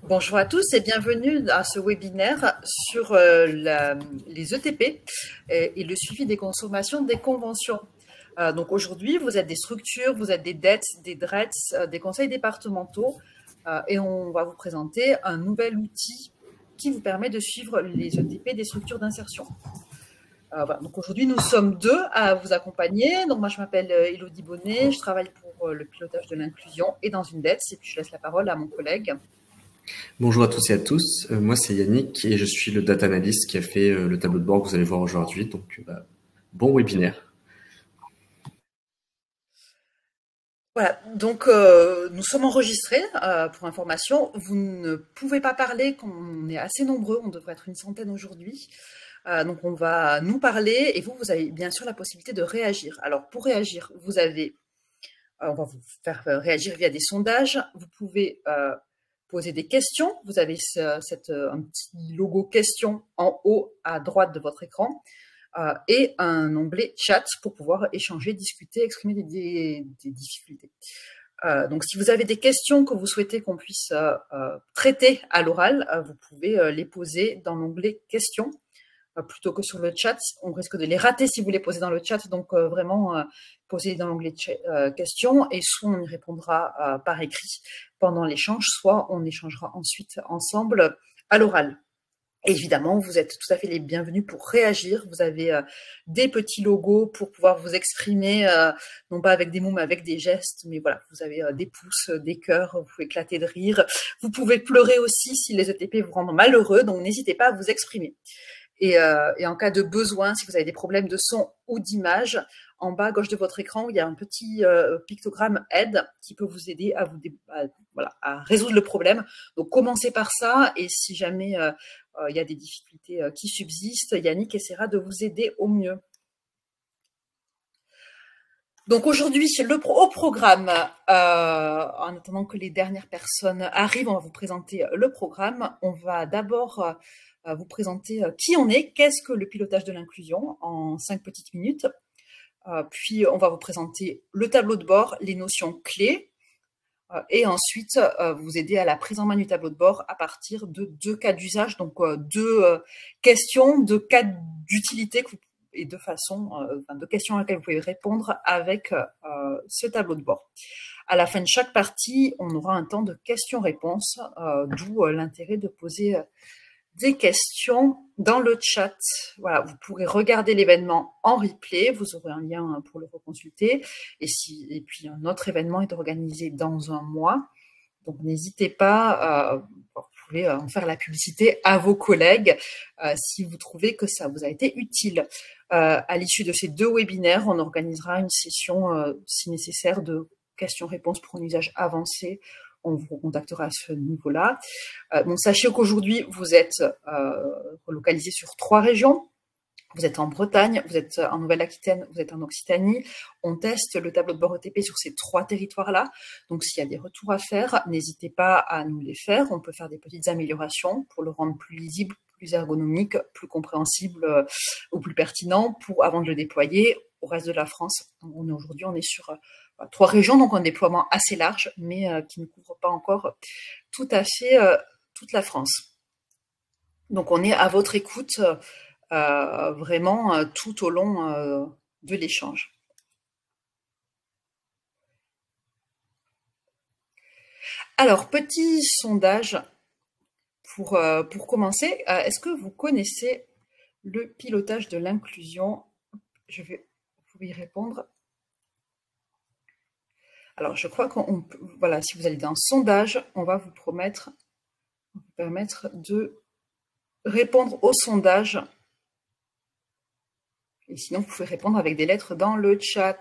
Bonjour à tous et bienvenue à ce webinaire sur les ETP et le suivi des consommations des conventions. Donc aujourd'hui, vous êtes des structures, vous êtes des DETS, des DRETS, des conseils départementaux et on va vous présenter un nouvel outil qui vous permet de suivre les ETP des structures d'insertion. Voilà. Donc aujourd'hui, nous sommes deux à vous accompagner. Donc moi, je m'appelle Élodie Bonnet, je travaille pour le pilotage de l'inclusion et dans une DETS et puis je laisse la parole à mon collègue. Bonjour à tous et à tous, moi c'est Yannick et je suis le data analyst qui a fait le tableau de bord que vous allez voir aujourd'hui, donc bon webinaire. Voilà, donc nous sommes enregistrés pour information. Vous ne pouvez pas parler, on est assez nombreux, on devrait être une centaine aujourd'hui. Donc on va nous parler et vous avez bien sûr la possibilité de réagir. Alors pour réagir, on va vous faire réagir via des sondages. Vous pouvez poser des questions. Vous avez un petit logo question en haut à droite de votre écran. Et un onglet chat pour pouvoir échanger, discuter, exprimer des difficultés. Donc, si vous avez des questions que vous souhaitez qu'on puisse traiter à l'oral, vous pouvez les poser dans l'onglet questions plutôt que sur le chat. On risque de les rater si vous les posez dans le chat. Donc, vraiment, posez dans l'onglet questions et soit on y répondra par écrit pendant l'échange, soit on échangera ensuite ensemble à l'oral. Évidemment, vous êtes tout à fait les bienvenus pour réagir. Vous avez des petits logos pour pouvoir vous exprimer, non pas avec des mots, mais avec des gestes. Mais voilà, vous avez des pouces, des cœurs, vous pouvez éclater de rire. Vous pouvez pleurer aussi si les ETP vous rendent malheureux, donc n'hésitez pas à vous exprimer. Et en cas de besoin, si vous avez des problèmes de son ou d'image, en bas à gauche de votre écran, il y a un petit pictogramme aide qui peut vous aider à résoudre le problème. Donc commencez par ça et si jamais il y a des difficultés qui subsistent, Yannick essaiera de vous aider au mieux. Donc aujourd'hui, au programme, en attendant que les dernières personnes arrivent, on va vous présenter le programme. On va d'abord vous présenter qui on est, qu'est-ce que le pilotage de l'inclusion en 5 petites minutes. Puis on va vous présenter le tableau de bord, les notions clés, et ensuite vous aider à la prise en main du tableau de bord à partir de 2 cas d'usage, donc 2 questions, 2 cas d'utilité et de questions à laquelle vous pouvez répondre avec ce tableau de bord. À la fin de chaque partie, on aura un temps de questions-réponses, d'où l'intérêt de poser des questions dans le chat. Voilà, vous pourrez regarder l'événement en replay, vous aurez un lien pour le reconsulter. Et puis un autre événement est organisé dans un mois. Donc n'hésitez pas, vous pouvez en faire la publicité à vos collègues si vous trouvez que ça vous a été utile. À l'issue de ces 2 webinaires, on organisera une session, si nécessaire, de questions-réponses pour un usage avancé. On vous recontactera à ce niveau-là. Bon, sachez qu'aujourd'hui, vous êtes relocalisé sur 3 régions. Vous êtes en Bretagne, vous êtes en Nouvelle-Aquitaine, vous êtes en Occitanie. On teste le tableau de bord ETP sur ces 3 territoires-là. Donc, s'il y a des retours à faire, n'hésitez pas à nous les faire. On peut faire des petites améliorations pour le rendre plus lisible, plus ergonomique, plus compréhensible ou plus pertinent avant de le déployer au reste de la France. Aujourd'hui, on est sur 3 régions, donc un déploiement assez large, mais qui ne couvre pas encore tout à fait toute la France. Donc, on est à votre écoute vraiment tout au long de l'échange. Alors, petit sondage pour commencer. Est-ce que vous connaissez le pilotage de l'inclusion? Vous pouvez y répondre. Alors, je crois voilà, si vous allez dans sondage, on va vous permettre de répondre au sondage. Et sinon, vous pouvez répondre avec des lettres dans le chat.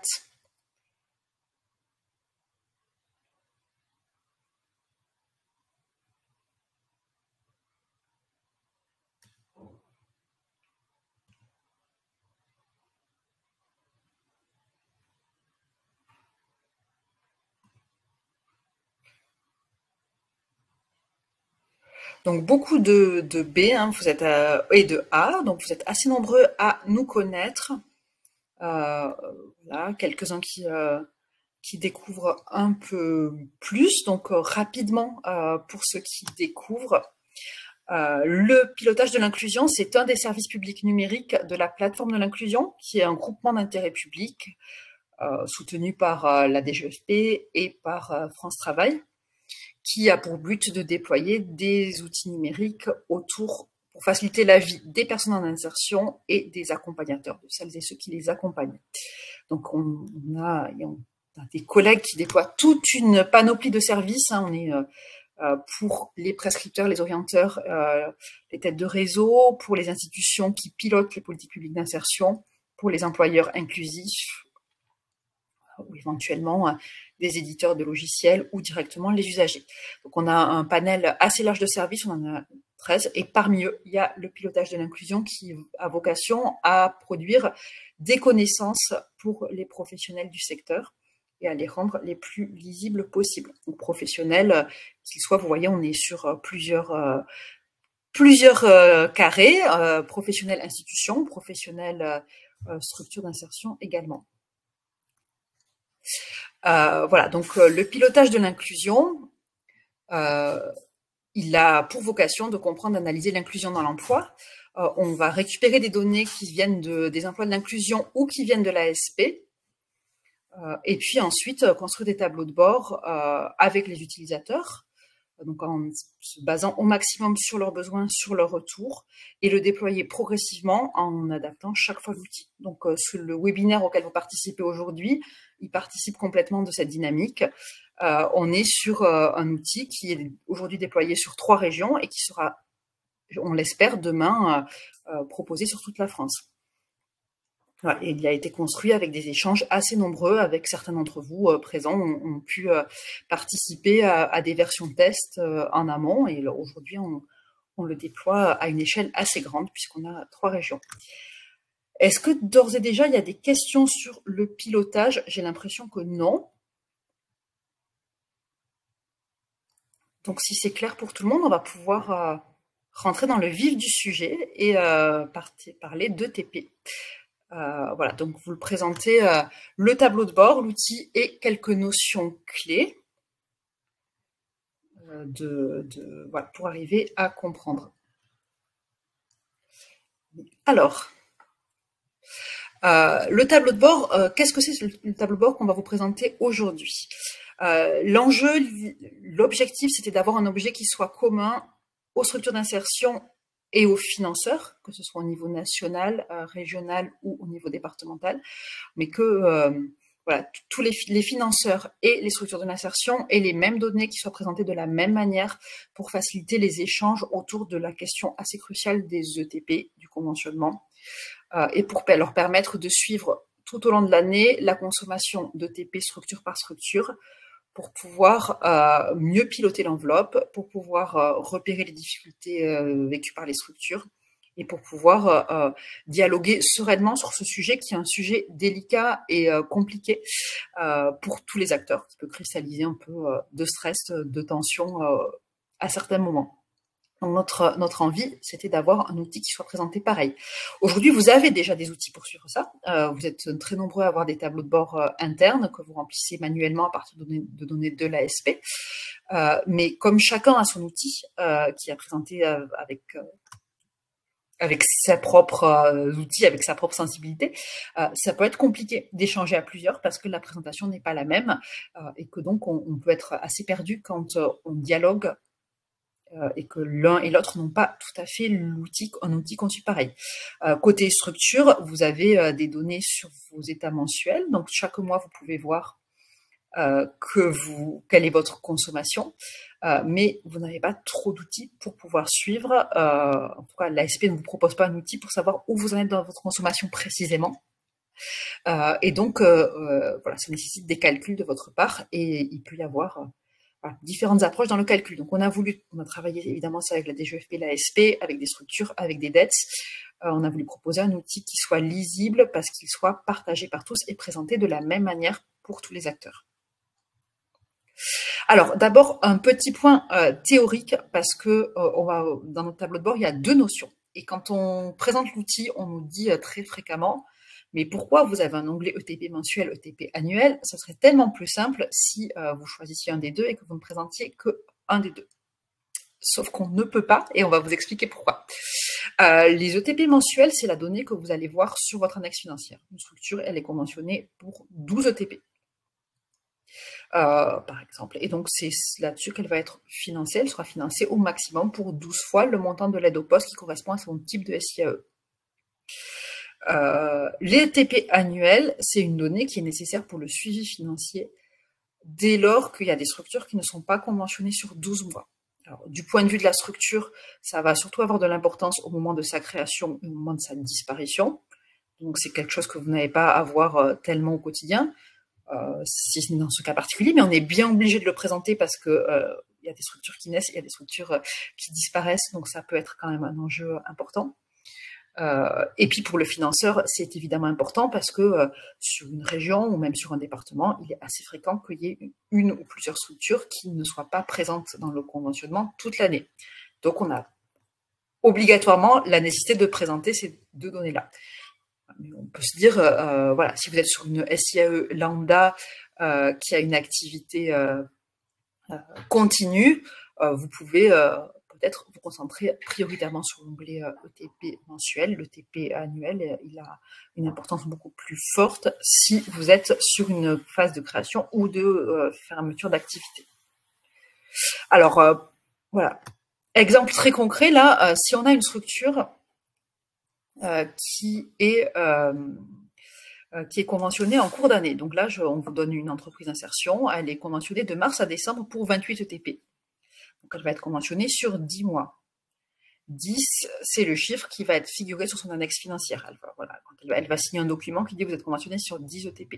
Donc beaucoup de B, hein, vous êtes et de A, donc vous êtes assez nombreux à nous connaître. Voilà, quelques-uns qui découvrent un peu plus. Donc, rapidement, pour ceux qui découvrent, le pilotage de l'inclusion, c'est un des services publics numériques de la plateforme de l'inclusion, qui est un groupement d'intérêt public soutenu par la DGFP et par France Travail, qui a pour but de déployer des outils numériques pour faciliter la vie des personnes en insertion et des accompagnateurs, de celles et ceux qui les accompagnent. Donc, on a des collègues qui déploient toute une panoplie de services. On est pour les prescripteurs, les orienteurs, les têtes de réseau, pour les institutions qui pilotent les politiques publiques d'insertion, pour les employeurs inclusifs, ou éventuellement des éditeurs de logiciels ou directement les usagers. Donc, on a un panel assez large de services, on en a 13, et parmi eux, il y a le pilotage de l'inclusion qui a vocation à produire des connaissances pour les professionnels du secteur et à les rendre les plus lisibles possibles. Donc, professionnels, qu'ils soient, vous voyez, on est sur plusieurs carrés, professionnels institutions, professionnels structures d'insertion également. Voilà, donc le pilotage de l'inclusion, il a pour vocation de comprendre, d'analyser l'inclusion dans l'emploi. On va récupérer des données qui viennent des emplois de l'inclusion ou qui viennent de l'ASP, et puis ensuite construire des tableaux de bord avec les utilisateurs, donc en se basant au maximum sur leurs besoins, sur leurs retours, et le déployer progressivement en adaptant chaque fois l'outil. Donc sur le webinaire auquel vous participez aujourd'hui, il participe complètement de cette dynamique. On est sur un outil qui est aujourd'hui déployé sur 3 régions et qui sera, on l'espère, demain proposé sur toute la France. Voilà, et il a été construit avec des échanges assez nombreux, avec certains d'entre vous présents ont pu participer à des versions test en amont, et aujourd'hui on le déploie à une échelle assez grande puisqu'on a 3 régions. Est-ce que d'ores et déjà il y a des questions sur le pilotage? J'ai l'impression que non. Donc si c'est clair pour tout le monde, on va pouvoir rentrer dans le vif du sujet et parler d'ETP. Voilà, donc vous le présentez, le tableau de bord, l'outil et quelques notions clés voilà, pour arriver à comprendre. Alors, le tableau de bord, qu'est-ce que c'est le tableau de bord qu'on va vous présenter aujourd'hui? L'enjeu, l'objectif, c'était d'avoir un objet qui soit commun aux structures d'insertion et aux financeurs, que ce soit au niveau national, régional ou au niveau départemental, mais que voilà, tous les financeurs et les structures de l'insertion aient les mêmes données qui soient présentées de la même manière pour faciliter les échanges autour de la question assez cruciale des ETP, du conventionnement, et pour leur permettre de suivre tout au long de l'année la consommation d'ETP structure par structure, pour pouvoir mieux piloter l'enveloppe, pour pouvoir repérer les difficultés vécues par les structures et pour pouvoir dialoguer sereinement sur ce sujet qui est un sujet délicat et compliqué pour tous les acteurs, qui peut cristalliser un peu de stress, de tension à certains moments. Donc notre envie, c'était d'avoir un outil qui soit présenté pareil. Aujourd'hui, vous avez déjà des outils pour suivre ça. Vous êtes très nombreux à avoir des tableaux de bord internes que vous remplissez manuellement à partir de données de l'ASP. Mais comme chacun a son outil qui a présenté avec ses propres outils, avec sa propre sensibilité, ça peut être compliqué d'échanger à plusieurs parce que la présentation n'est pas la même et que donc on peut être assez perdu quand on dialogue et que l'un et l'autre n'ont pas tout à fait un outil conçu pareil. Côté structure, vous avez des données sur vos états mensuels. Donc, chaque mois, vous pouvez voir quelle est votre consommation, mais vous n'avez pas trop d'outils pour pouvoir suivre. En tout cas, l'ASP ne vous propose pas un outil pour savoir où vous en êtes dans votre consommation précisément. Et donc, voilà, ça nécessite des calculs de votre part et il peut y avoir différentes approches dans le calcul. Donc, on a travaillé évidemment ça avec la DGFP, l'ASP, avec des structures, avec des dettes. On a voulu proposer un outil qui soit lisible parce qu'il soit partagé par tous et présenté de la même manière pour tous les acteurs. Alors, d'abord, un petit point théorique parce que dans notre tableau de bord, il y a 2 notions. Et quand on présente l'outil, on nous dit très fréquemment, Mais pourquoi vous avez un onglet ETP mensuel, ETP annuel? Ce serait tellement plus simple si vous choisissiez un des deux et que vous ne présentiez qu'un des deux. Sauf qu'on ne peut pas, et on va vous expliquer pourquoi. Les ETP mensuels, c'est la donnée que vous allez voir sur votre index financière. Une structure, elle est conventionnée pour 12 ETP. Par exemple. Et donc, c'est là-dessus qu'elle va être financée. Elle sera financée au maximum pour 12 fois le montant de l'aide au poste qui correspond à son type de SIAE. L'ETP annuel, c'est une donnée qui est nécessaire pour le suivi financier dès lors qu'il y a des structures qui ne sont pas conventionnées sur 12 mois. Alors, du point de vue de la structure, ça va surtout avoir de l'importance au moment de sa création et au moment de sa disparition. Donc, c'est quelque chose que vous n'avez pas à voir tellement au quotidien. Si c'est dans ce cas particulier, mais on est bien obligé de le présenter parce que il y a des structures qui naissent, il y a des structures qui disparaissent, donc ça peut être quand même un enjeu important. Et puis pour le financeur, c'est évidemment important parce que sur une région ou même sur un département, il est assez fréquent qu'il y ait une ou plusieurs structures qui ne soient pas présentes dans le conventionnement toute l'année. Donc on a obligatoirement la nécessité de présenter ces deux données-là. On peut se dire, voilà, si vous êtes sur une SIAE lambda qui a une activité continue, vous pouvez peut-être vous concentrer prioritairement sur l'onglet ETP mensuel. L'ETP annuel, il a une importance beaucoup plus forte si vous êtes sur une phase de création ou de fermeture d'activité. Alors, voilà. Exemple très concret, là, si on a une structure qui est conventionnée en cours d'année. Donc là, on vous donne une entreprise d'insertion, elle est conventionnée de mars à décembre pour 28 ETP. Donc elle va être conventionnée sur 10 mois. 10, c'est le chiffre qui va être figuré sur son annexe financière. Elle va signer un document qui dit que vous êtes conventionné sur 10 ETP.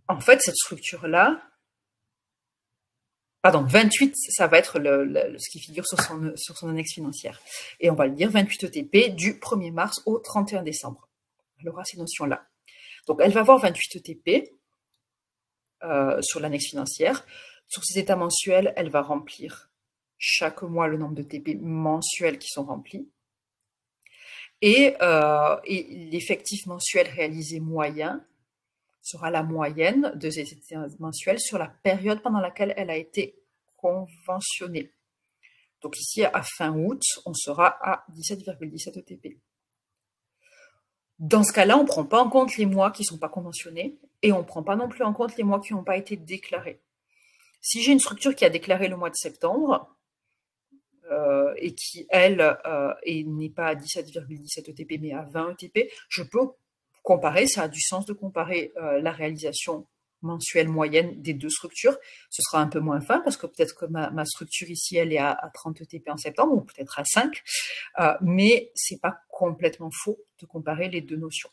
En fait, cette structure-là, pardon, 28, ça va être ce qui figure sur son annexe financière. Et on va le dire 28 ETP du 1er mars au 31 décembre. Elle aura ces notions-là. Donc, elle va avoir 28 ETP sur l'annexe financière. Sur ses états mensuels, elle va remplir chaque mois le nombre de TP mensuels qui sont remplis. Et l'effectif mensuel réalisé moyen sera la moyenne de ces états mensuels sur la période pendant laquelle elle a été conventionnée. Donc ici, à fin août, on sera à 17,17 ETP. Dans ce cas-là, on ne prend pas en compte les mois qui ne sont pas conventionnés et on ne prend pas non plus en compte les mois qui n'ont pas été déclarés. Si j'ai une structure qui a déclaré le mois de septembre et qui, elle, n'est pas à 17,17 ETP mais à 20 ETP, je peux comparer, ça a du sens de comparer la réalisation mensuelle moyenne des deux structures. Ce sera un peu moins fin parce que peut-être que ma structure ici, elle est à 30 ETP en septembre ou peut-être à 5, mais c'est pas complètement faux de comparer les deux notions.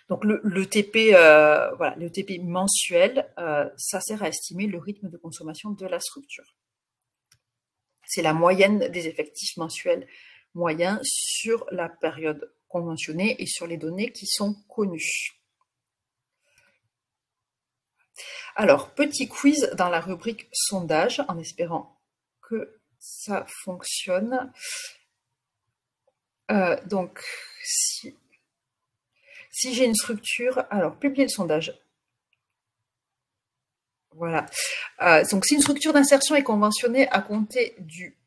Donc le TP, voilà, le TP mensuel, ça sert à estimer le rythme de consommation de la structure. C'est la moyenne des effectifs mensuels moyens sur la période conventionnée et sur les données qui sont connues. Alors, petit quiz dans la rubrique sondage, en espérant que ça fonctionne. Donc, si j'ai une structure, alors, publier le sondage. Voilà. Donc, si une structure d'insertion est conventionnée à compter du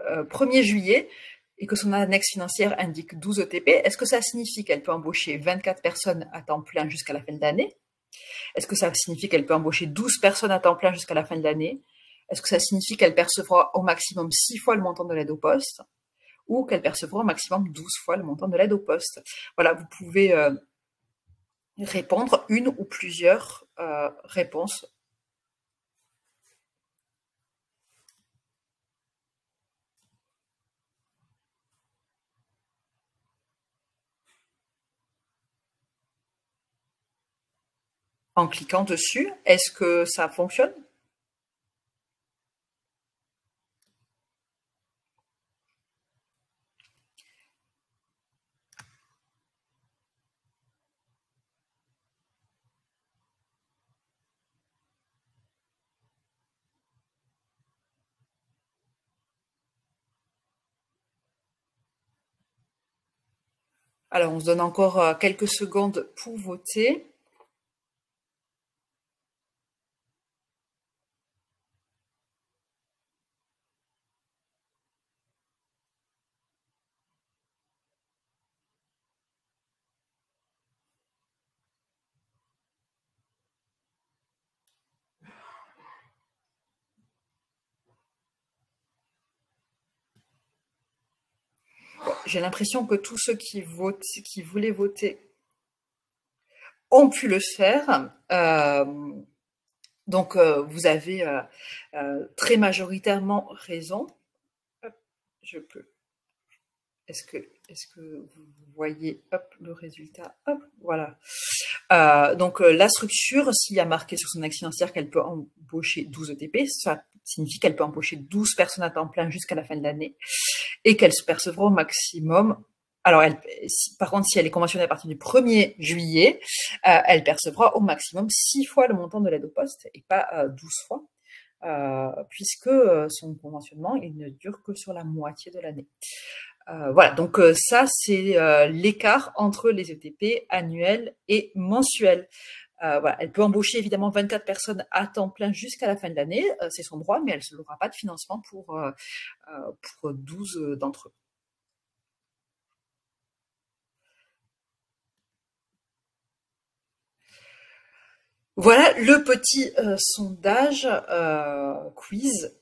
1er juillet et que son annexe financière indique 12 ETP, est-ce que ça signifie qu'elle peut embaucher 24 personnes à temps plein jusqu'à la fin de l'année? Est-ce que ça signifie qu'elle peut embaucher 12 personnes à temps plein jusqu'à la fin de l'année? Est-ce que ça signifie qu'elle percevra au maximum 6 fois le montant de l'aide au poste? Ou qu'elle percevra au maximum 12 fois le montant de l'aide au poste? Voilà, vous pouvez répondre une ou plusieurs réponses. En cliquant dessus, est-ce que ça fonctionne? Alors, on se donne encore quelques secondes pour voter. J'ai l'impression que tous ceux qui voulaient voter ont pu le faire. Donc, vous avez très majoritairement raison. Hop, je peux. Est-ce que vous voyez le résultat? Hop, voilà. Donc, la structure, s'il y a marqué sur son axe financière qu'elle peut embaucher 12 ETP, ça signifie qu'elle peut embaucher 12 personnes à temps plein jusqu'à la fin de l'année et qu'elle se percevra au maximum. Alors, par contre, si elle est conventionnée à partir du 1er juillet, elle percevra au maximum 6 fois le montant de l'aide au poste et pas 12 fois, puisque son conventionnement, il ne dure que sur la moitié de l'année. Voilà, donc ça, c'est l'écart entre les ETP annuels et mensuels. Voilà, elle peut embaucher évidemment 24 personnes à temps plein jusqu'à la fin de l'année, c'est son droit, mais elle n'aura pas de financement pour 12 d'entre eux. Voilà le petit sondage quiz.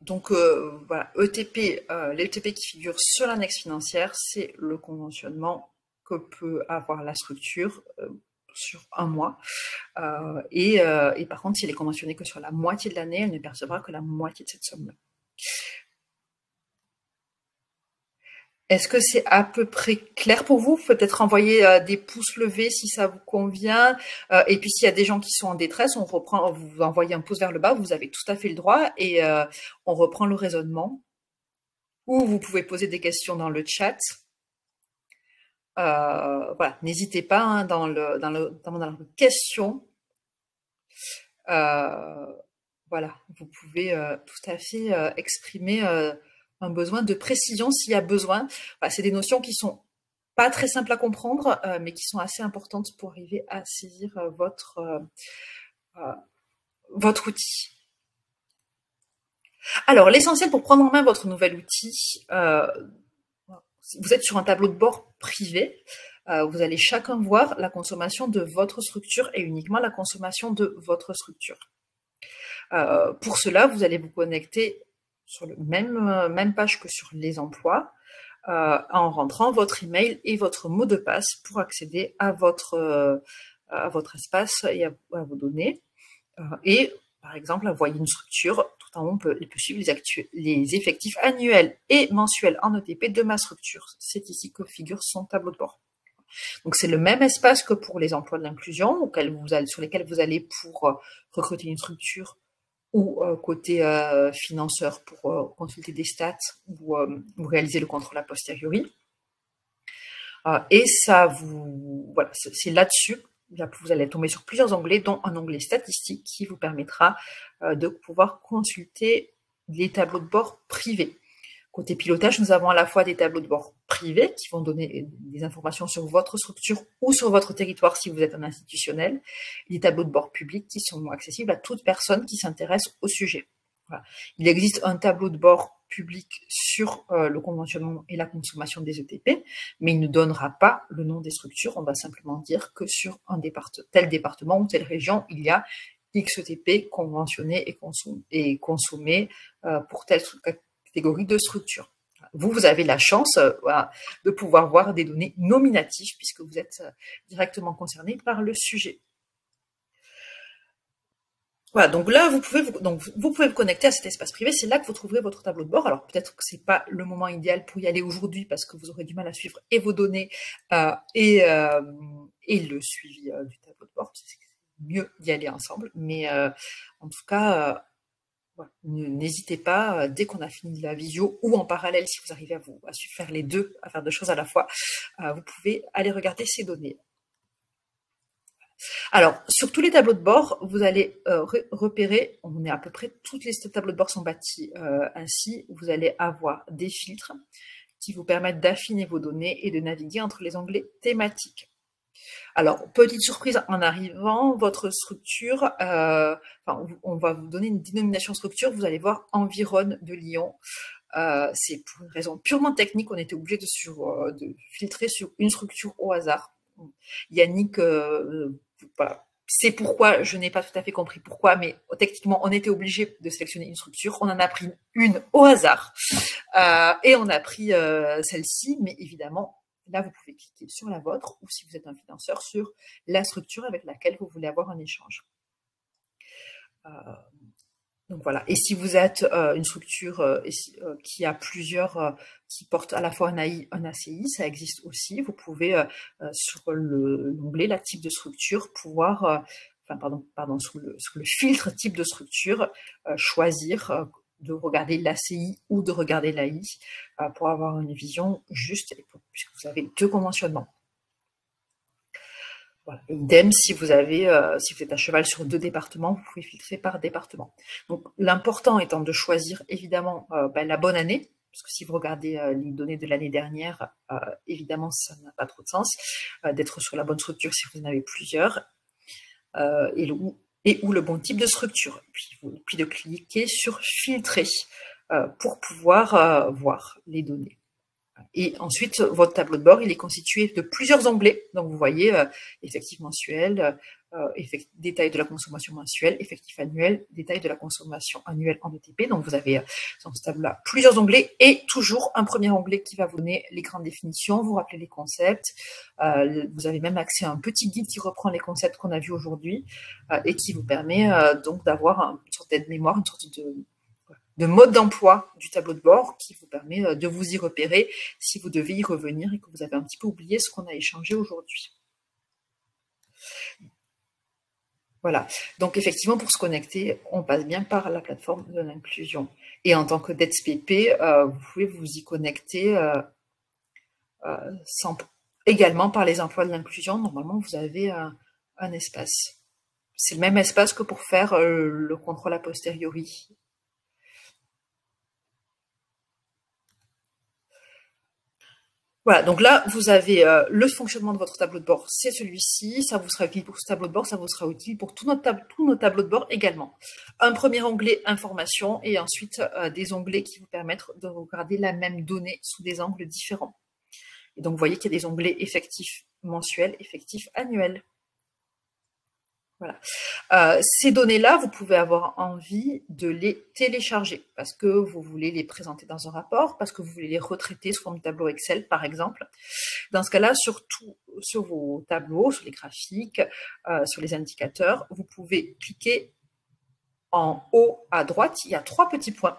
Donc voilà, ETP, les ETP qui figurent sur l'annexe financière, c'est le conventionnement que peut avoir la structure sur un mois. Et par contre, si elle est conventionnée que sur la moitié de l'année, elle ne percevra que la moitié de cette somme-là. Est-ce que c'est à peu près clair pour vous? Peut-être envoyer des pouces levés si ça vous convient. Et puis s'il y a des gens qui sont en détresse, vous envoyez un pouce vers le bas, vous avez tout à fait le droit et on reprend le raisonnement. Ou vous pouvez poser des questions dans le chat. Voilà, n'hésitez pas hein, dans la question. Voilà, vous pouvez tout à fait exprimer un besoin de précision s'il y a besoin. Voilà, c'est des notions qui sont pas très simples à comprendre, mais qui sont assez importantes pour arriver à saisir votre outil. Alors, l'essentiel pour prendre en main votre nouvel outil, vous êtes sur un tableau de bord privé, vous allez chacun voir la consommation de votre structure et uniquement la consommation de votre structure. Pour cela, vous allez vous connecter sur le même page que sur les emplois, en rentrant votre email et votre mot de passe pour accéder à votre espace et à vos données. Et par exemple, envoyer une structure, tout en haut, on peut suivre les effectifs annuels et mensuels en ETP de ma structure. C'est ici que figure son tableau de bord. Donc, c'est le même espace que pour les emplois de l'inclusion, sur lesquels vous allez pour recruter une structure ou côté financeur pour consulter des stats ou réaliser le contrôle a posteriori. Et ça voilà, c'est là-dessus. Vous allez tomber sur plusieurs onglets, dont un onglet statistique qui vous permettra de pouvoir consulter les tableaux de bord privés. Côté pilotage, nous avons à la fois des tableaux de bord privés qui vont donner des informations sur votre structure ou sur votre territoire si vous êtes un institutionnel, et des tableaux de bord publics qui sont accessibles à toute personne qui s'intéresse au sujet. Voilà. Il existe un tableau de bord public sur le conventionnement et la consommation des ETP, mais il ne donnera pas le nom des structures. On va simplement dire que sur tel département ou telle région, il y a X ETP conventionnés et consommés pour telle catégorie de structure. Vous avez la chance voilà, de pouvoir voir des données nominatives puisque vous êtes directement concerné par le sujet. Voilà, donc là, vous pouvez vous connecter à cet espace privé. C'est là que vous trouverez votre tableau de bord. Alors, peut-être que c'est pas le moment idéal pour y aller aujourd'hui parce que vous aurez du mal à suivre et vos données et le suivi du tableau de bord. C'est mieux d'y aller ensemble. Mais en tout cas, voilà, n'hésitez pas, dès qu'on a fini la visio ou en parallèle, si vous arrivez à faire les deux, à faire deux choses à la fois, vous pouvez aller regarder ces données. Alors, sur tous les tableaux de bord, vous allez repérer, on est à peu près, tous les tableaux de bord sont bâtis ainsi, vous allez avoir des filtres qui vous permettent d'affiner vos données et de naviguer entre les onglets thématiques. Alors, petite surprise en arrivant, votre structure, on va vous donner une dénomination structure, vous allez voir Environ de Lyon. C'est pour une raison purement technique, on était obligé de filtrer sur une structure au hasard. Yannick, voilà, c'est pourquoi, je n'ai pas tout à fait compris pourquoi, mais techniquement, on était obligé de sélectionner une structure. On en a pris une au hasard et on a pris celle-ci, mais évidemment, là, vous pouvez cliquer sur la vôtre ou si vous êtes un financeur, sur la structure avec laquelle vous voulez avoir un échange. Donc voilà. Et si vous êtes une structure qui a plusieurs, qui porte à la fois un AI, un ACI, ça existe aussi. Vous pouvez sur l'onglet la type de structure pouvoir, sur le filtre type de structure, choisir de regarder l'ACI ou de regarder l'AI pour avoir une vision juste, puisque vous avez deux conventionnements. Voilà. Idem, si vous êtes à cheval sur 2 départements, vous pouvez filtrer par département. Donc, l'important étant de choisir évidemment la bonne année, parce que si vous regardez les données de l'année dernière, évidemment, ça n'a pas trop de sens, d'être sur la bonne structure si vous en avez plusieurs, et ou le bon type de structure. Puis de cliquer sur filtrer pour pouvoir voir les données. Et ensuite, votre tableau de bord, il est constitué de plusieurs onglets. Donc, vous voyez effectif mensuel, détail de la consommation mensuelle, effectif annuel, détail de la consommation annuelle en BTP. Donc, vous avez dans ce tableau-là plusieurs onglets et toujours un premier onglet qui va vous donner les grandes définitions, vous rappeler les concepts. Vous avez même accès à un petit guide qui reprend les concepts qu'on a vus aujourd'hui et qui vous permet donc d'avoir une sorte d'aide-mémoire, une sorte de mode d'emploi du tableau de bord qui vous permet de vous y repérer si vous devez y revenir et que vous avez un petit peu oublié ce qu'on a échangé aujourd'hui. Voilà. Donc, effectivement, pour se connecter, on passe bien par la plateforme de l'inclusion. Et en tant que DETSPP, vous pouvez vous y connecter également par les emplois de l'inclusion. Normalement, vous avez un espace. C'est le même espace que pour faire le contrôle a posteriori. Voilà, donc là, vous avez le fonctionnement de votre tableau de bord, c'est celui-ci, ça vous sera utile pour ce tableau de bord, ça vous sera utile pour tous nos tableaux de bord également. Un premier onglet information et ensuite des onglets qui vous permettent de regarder la même donnée sous des angles différents. Et donc, vous voyez qu'il y a des onglets effectifs mensuels, effectifs annuels. Voilà. Ces données-là, vous pouvez avoir envie de les télécharger parce que vous voulez les présenter dans un rapport, parce que vous voulez les retraiter sous forme de tableau Excel, par exemple. Dans ce cas-là, sur vos tableaux, sur les graphiques, sur les indicateurs, vous pouvez cliquer en haut à droite, il y a 3 petits points.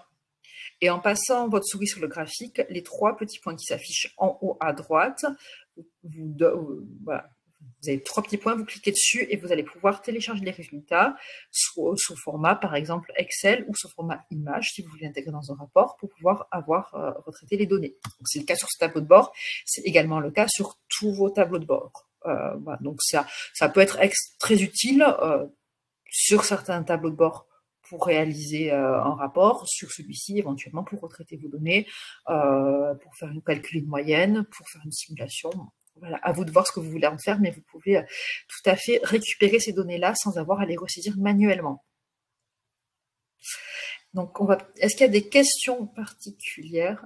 Et en passant votre souris sur le graphique, les 3 petits points qui s'affichent en haut à droite, voilà. Vous avez 3 petits points, vous cliquez dessus et vous allez pouvoir télécharger les résultats sous format, par exemple, Excel ou sous format image, si vous voulez intégrer dans un rapport pour pouvoir retraité les données. C'est le cas sur ce tableau de bord, c'est également le cas sur tous vos tableaux de bord. Voilà, donc ça peut être très utile sur certains tableaux de bord pour réaliser un rapport, sur celui-ci éventuellement pour retraiter vos données, pour faire une calcul de moyenne, pour faire une simulation. Voilà, à vous de voir ce que vous voulez en faire, mais vous pouvez tout à fait récupérer ces données-là sans avoir à les ressaisir manuellement. Donc, est-ce qu'il y a des questions particulières?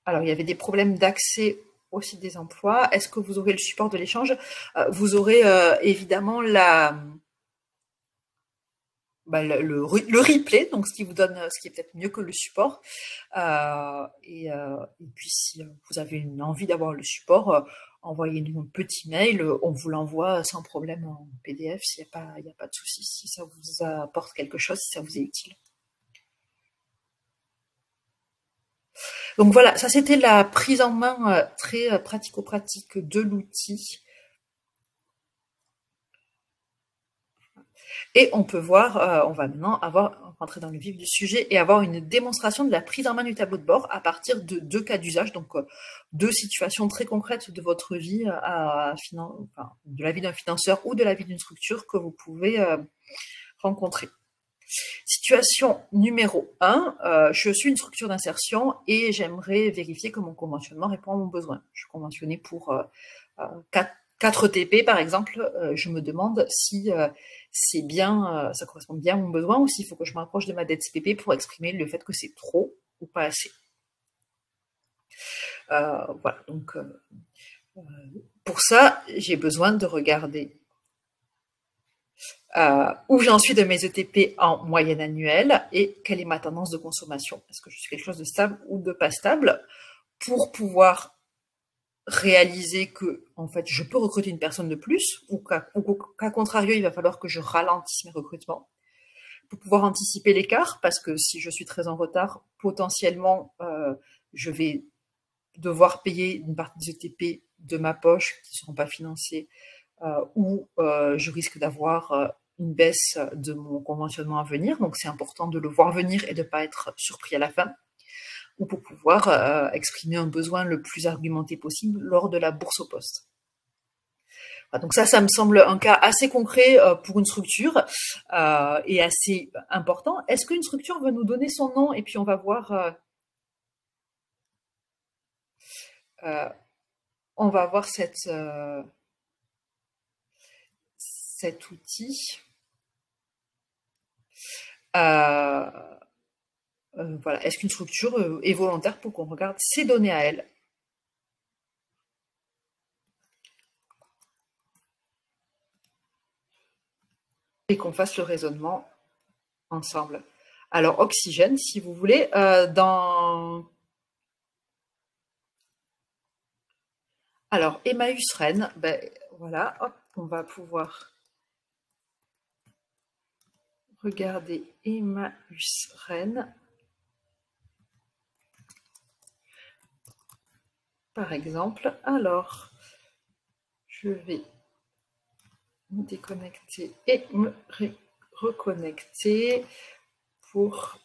Alors, il y avait des problèmes d'accès au site des emplois. Est-ce que vous aurez le support de l'échange? Vous aurez évidemment le replay, donc ce qui est peut-être mieux que le support. Et puis si vous avez une envie d'avoir le support, envoyez-nous un petit mail, on vous l'envoie sans problème en PDF, s'il n'y a pas de souci, si ça vous apporte quelque chose, si ça vous est utile. Donc voilà, ça c'était la prise en main très pratico-pratique de l'outil. Et on peut voir, on va maintenant rentrer dans le vif du sujet et avoir une démonstration de la prise en main du tableau de bord à partir de 2 cas d'usage, donc 2 situations très concrètes de votre vie, de la vie d'un financeur ou de la vie d'une structure que vous pouvez rencontrer. Situation numéro 1, je suis une structure d'insertion et j'aimerais vérifier que mon conventionnement répond à mon besoin. Je suis conventionnée pour 4 TP par exemple, je me demande si c'est bien, ça correspond bien à mon besoin ou s'il faut que je m'approche de ma dette CPP pour exprimer le fait que c'est trop ou pas assez. Voilà, donc pour ça, j'ai besoin de regarder où j'en suis de mes ETP en moyenne annuelle et quelle est ma tendance de consommation. Est-ce que je suis quelque chose de stable ou de pas stable pour pouvoir réaliser que en fait je peux recruter une personne de plus ou qu'à contrario il va falloir que je ralentisse mes recrutements pour pouvoir anticiper l'écart, parce que si je suis très en retard, potentiellement je vais devoir payer une partie des ETP de ma poche qui ne seront pas financés ou je risque d'avoir une baisse de mon conventionnement à venir. Donc c'est important de le voir venir et de ne pas être surpris à la fin, ou pour pouvoir exprimer un besoin le plus argumenté possible lors de la bourse au poste. Voilà, donc ça me semble un cas assez concret pour une structure et assez important. Est-ce qu'une structure veut nous donner son nom et puis on va voir cet outil. Voilà. Est-ce qu'une structure est volontaire pour qu'on regarde ses données à elle? Et qu'on fasse le raisonnement ensemble. Alors, Oxygène, si vous voulez, Alors, Emmaüs Rennes, ben, voilà, hop, on va pouvoir regarder Emmaüs Rennes. Par exemple, alors, je vais me déconnecter et me reconnecter pour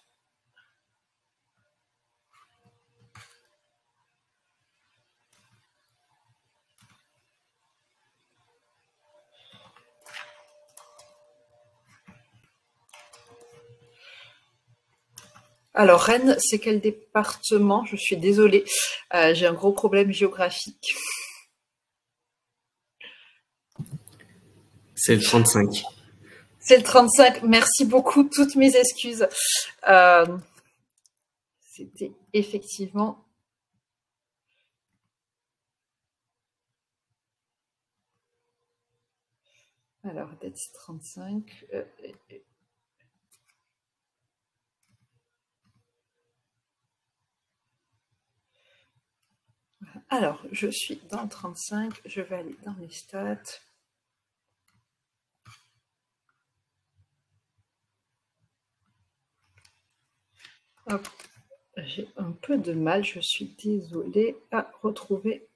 Alors, Rennes, c'est quel département? Je suis désolée, j'ai un gros problème géographique. C'est le 35. C'est le 35, merci beaucoup, toutes mes excuses. C'était effectivement... Alors, peut-être 35... Alors, je suis dans le 35, je vais aller dans les stats. Hop, j'ai un peu de mal, je suis désolée, à retrouver.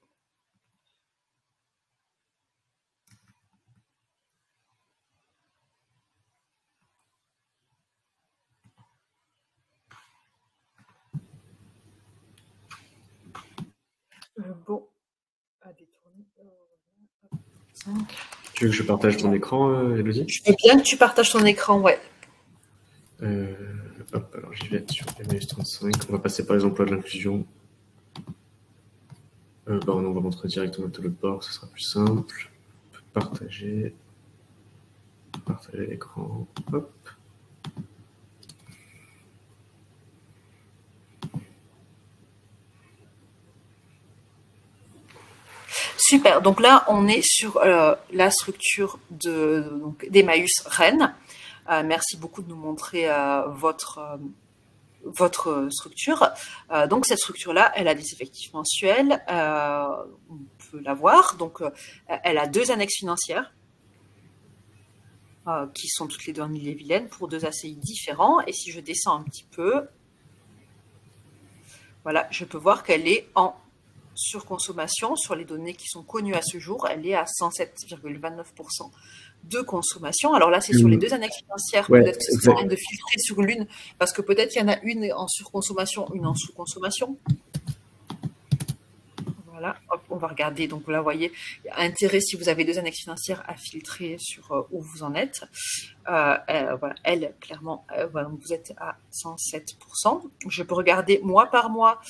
Bon, à détourner. Tu veux que je partage ton écran, Elodie? Je veux bien que tu partages ton écran, ouais. Hop, alors j'y vais sur Emmaüs 35. On va passer par les emplois de l'inclusion. On va montrer directement le tableau de bord, ce sera plus simple. On peut partager l'écran. Hop. Super, donc là on est sur la structure d'Emmaüs Rennes. Merci beaucoup de nous montrer votre structure. Donc cette structure-là, elle a des effectifs mensuels, on peut la voir. Donc elle a 2 annexes financières qui sont toutes les 2 en Ille-et-Vilaine pour 2 ACI différents. Et si je descends un petit peu, voilà, je peux voir qu'elle est en surconsommation, sur les données qui sont connues à ce jour, elle est à 107,29% de consommation. Alors là, c'est sur les 2 annexes financières. Ouais, Peut-être que c'est moyen de filtrer sur l'une, parce que peut-être qu'il y en a une en surconsommation, une en sous-consommation. Voilà, hop, on va regarder. Donc là, vous voyez, il y a intérêt, si vous avez 2 annexes financières, à filtrer sur où vous en êtes. Voilà, elle, clairement, voilà, vous êtes à 107%. Je peux regarder mois par mois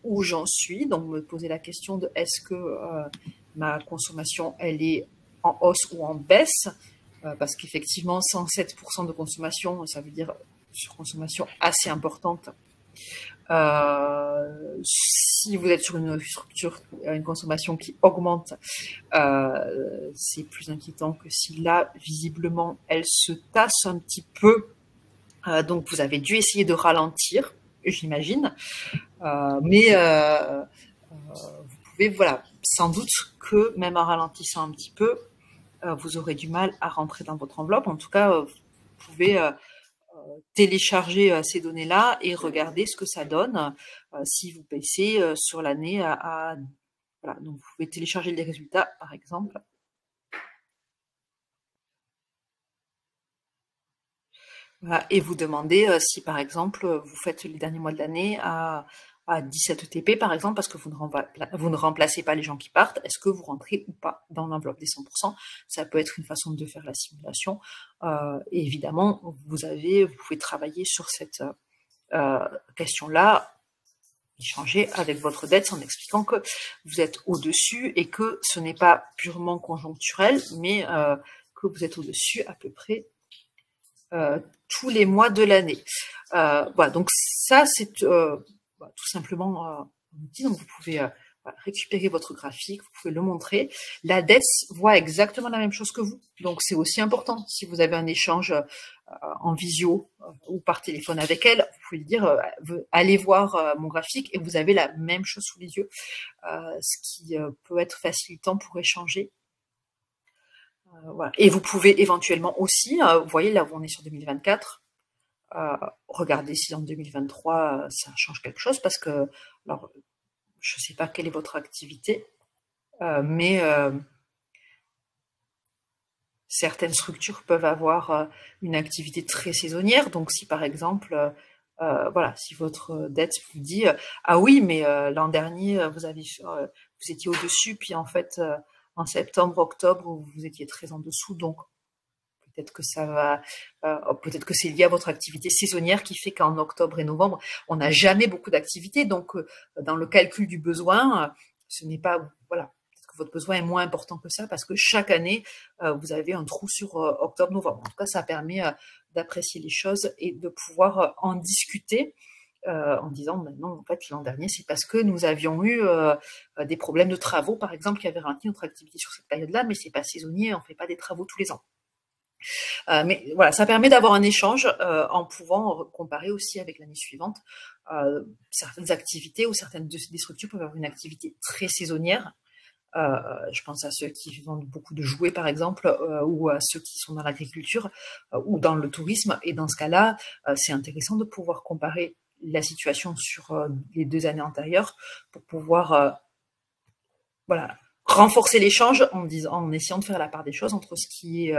où j'en suis. Donc, me poser la question de est-ce que ma consommation, elle est en hausse ou en baisse, parce qu'effectivement, 107% de consommation, ça veut dire surconsommation assez importante. Si vous êtes sur une structure, une consommation qui augmente, c'est plus inquiétant que si là, visiblement, elle se tasse un petit peu. Donc, vous avez dû essayer de ralentir, j'imagine. Mais vous pouvez, voilà, sans doute que même en ralentissant un petit peu, vous aurez du mal à rentrer dans votre enveloppe. En tout cas, vous pouvez télécharger ces données-là et regarder ce que ça donne si vous baissez sur l'année voilà. Donc, vous pouvez télécharger les résultats, par exemple. Voilà, et vous demandez si, par exemple, vous faites les derniers mois de l'année à 17 TP, par exemple, parce que vous ne remplacez pas les gens qui partent, est-ce que vous rentrez ou pas dans l'enveloppe des 100%? Ça peut être une façon de faire la simulation. Et évidemment, vous pouvez travailler sur cette question-là, échanger avec votre dette en expliquant que vous êtes au-dessus et que ce n'est pas purement conjoncturel, mais que vous êtes au-dessus à peu près tous les mois de l'année. Voilà, donc ça, c'est tout simplement un outil. Donc, vous pouvez récupérer votre graphique, vous pouvez le montrer. La dette voit exactement la même chose que vous. Donc, c'est aussi important. Si vous avez un échange en visio ou par téléphone avec elle, vous pouvez lui dire allez voir mon graphique et vous avez la même chose sous les yeux, ce qui peut être facilitant pour échanger. Voilà. Et vous pouvez éventuellement aussi, vous voyez là où on est sur 2024, regardez si en 2023 ça change quelque chose, parce que, alors, je ne sais pas quelle est votre activité, mais certaines structures peuvent avoir une activité très saisonnière. Donc, si par exemple, voilà, si votre dette vous dit ah oui, mais l'an dernier vous étiez au-dessus, puis en fait en septembre, octobre, vous étiez très en dessous, donc peut-être que ça va, peut-être que c'est lié à votre activité saisonnière qui fait qu'en octobre et novembre, on n'a jamais beaucoup d'activité. Donc, dans le calcul du besoin, ce n'est pas, voilà, peut-être que votre besoin est moins important que ça parce que chaque année, vous avez un trou sur octobre-novembre. En tout cas, ça permet d'apprécier les choses et de pouvoir en discuter. En disant non, en fait, l'an dernier, c'est parce que nous avions eu des problèmes de travaux, par exemple, qui avaient ralenti notre activité sur cette période-là, mais c'est pas saisonnier, on fait pas des travaux tous les ans. Mais voilà, ça permet d'avoir un échange en pouvant comparer aussi avec l'année suivante. Certaines activités ou certaines des structures peuvent avoir une activité très saisonnière. Je pense à ceux qui vendent beaucoup de jouets, par exemple, ou à ceux qui sont dans l'agriculture ou dans le tourisme. Et dans ce cas-là, c'est intéressant de pouvoir comparer la situation sur les 2 années antérieures pour pouvoir voilà, renforcer l'échange en essayant de faire la part des choses entre ce qui est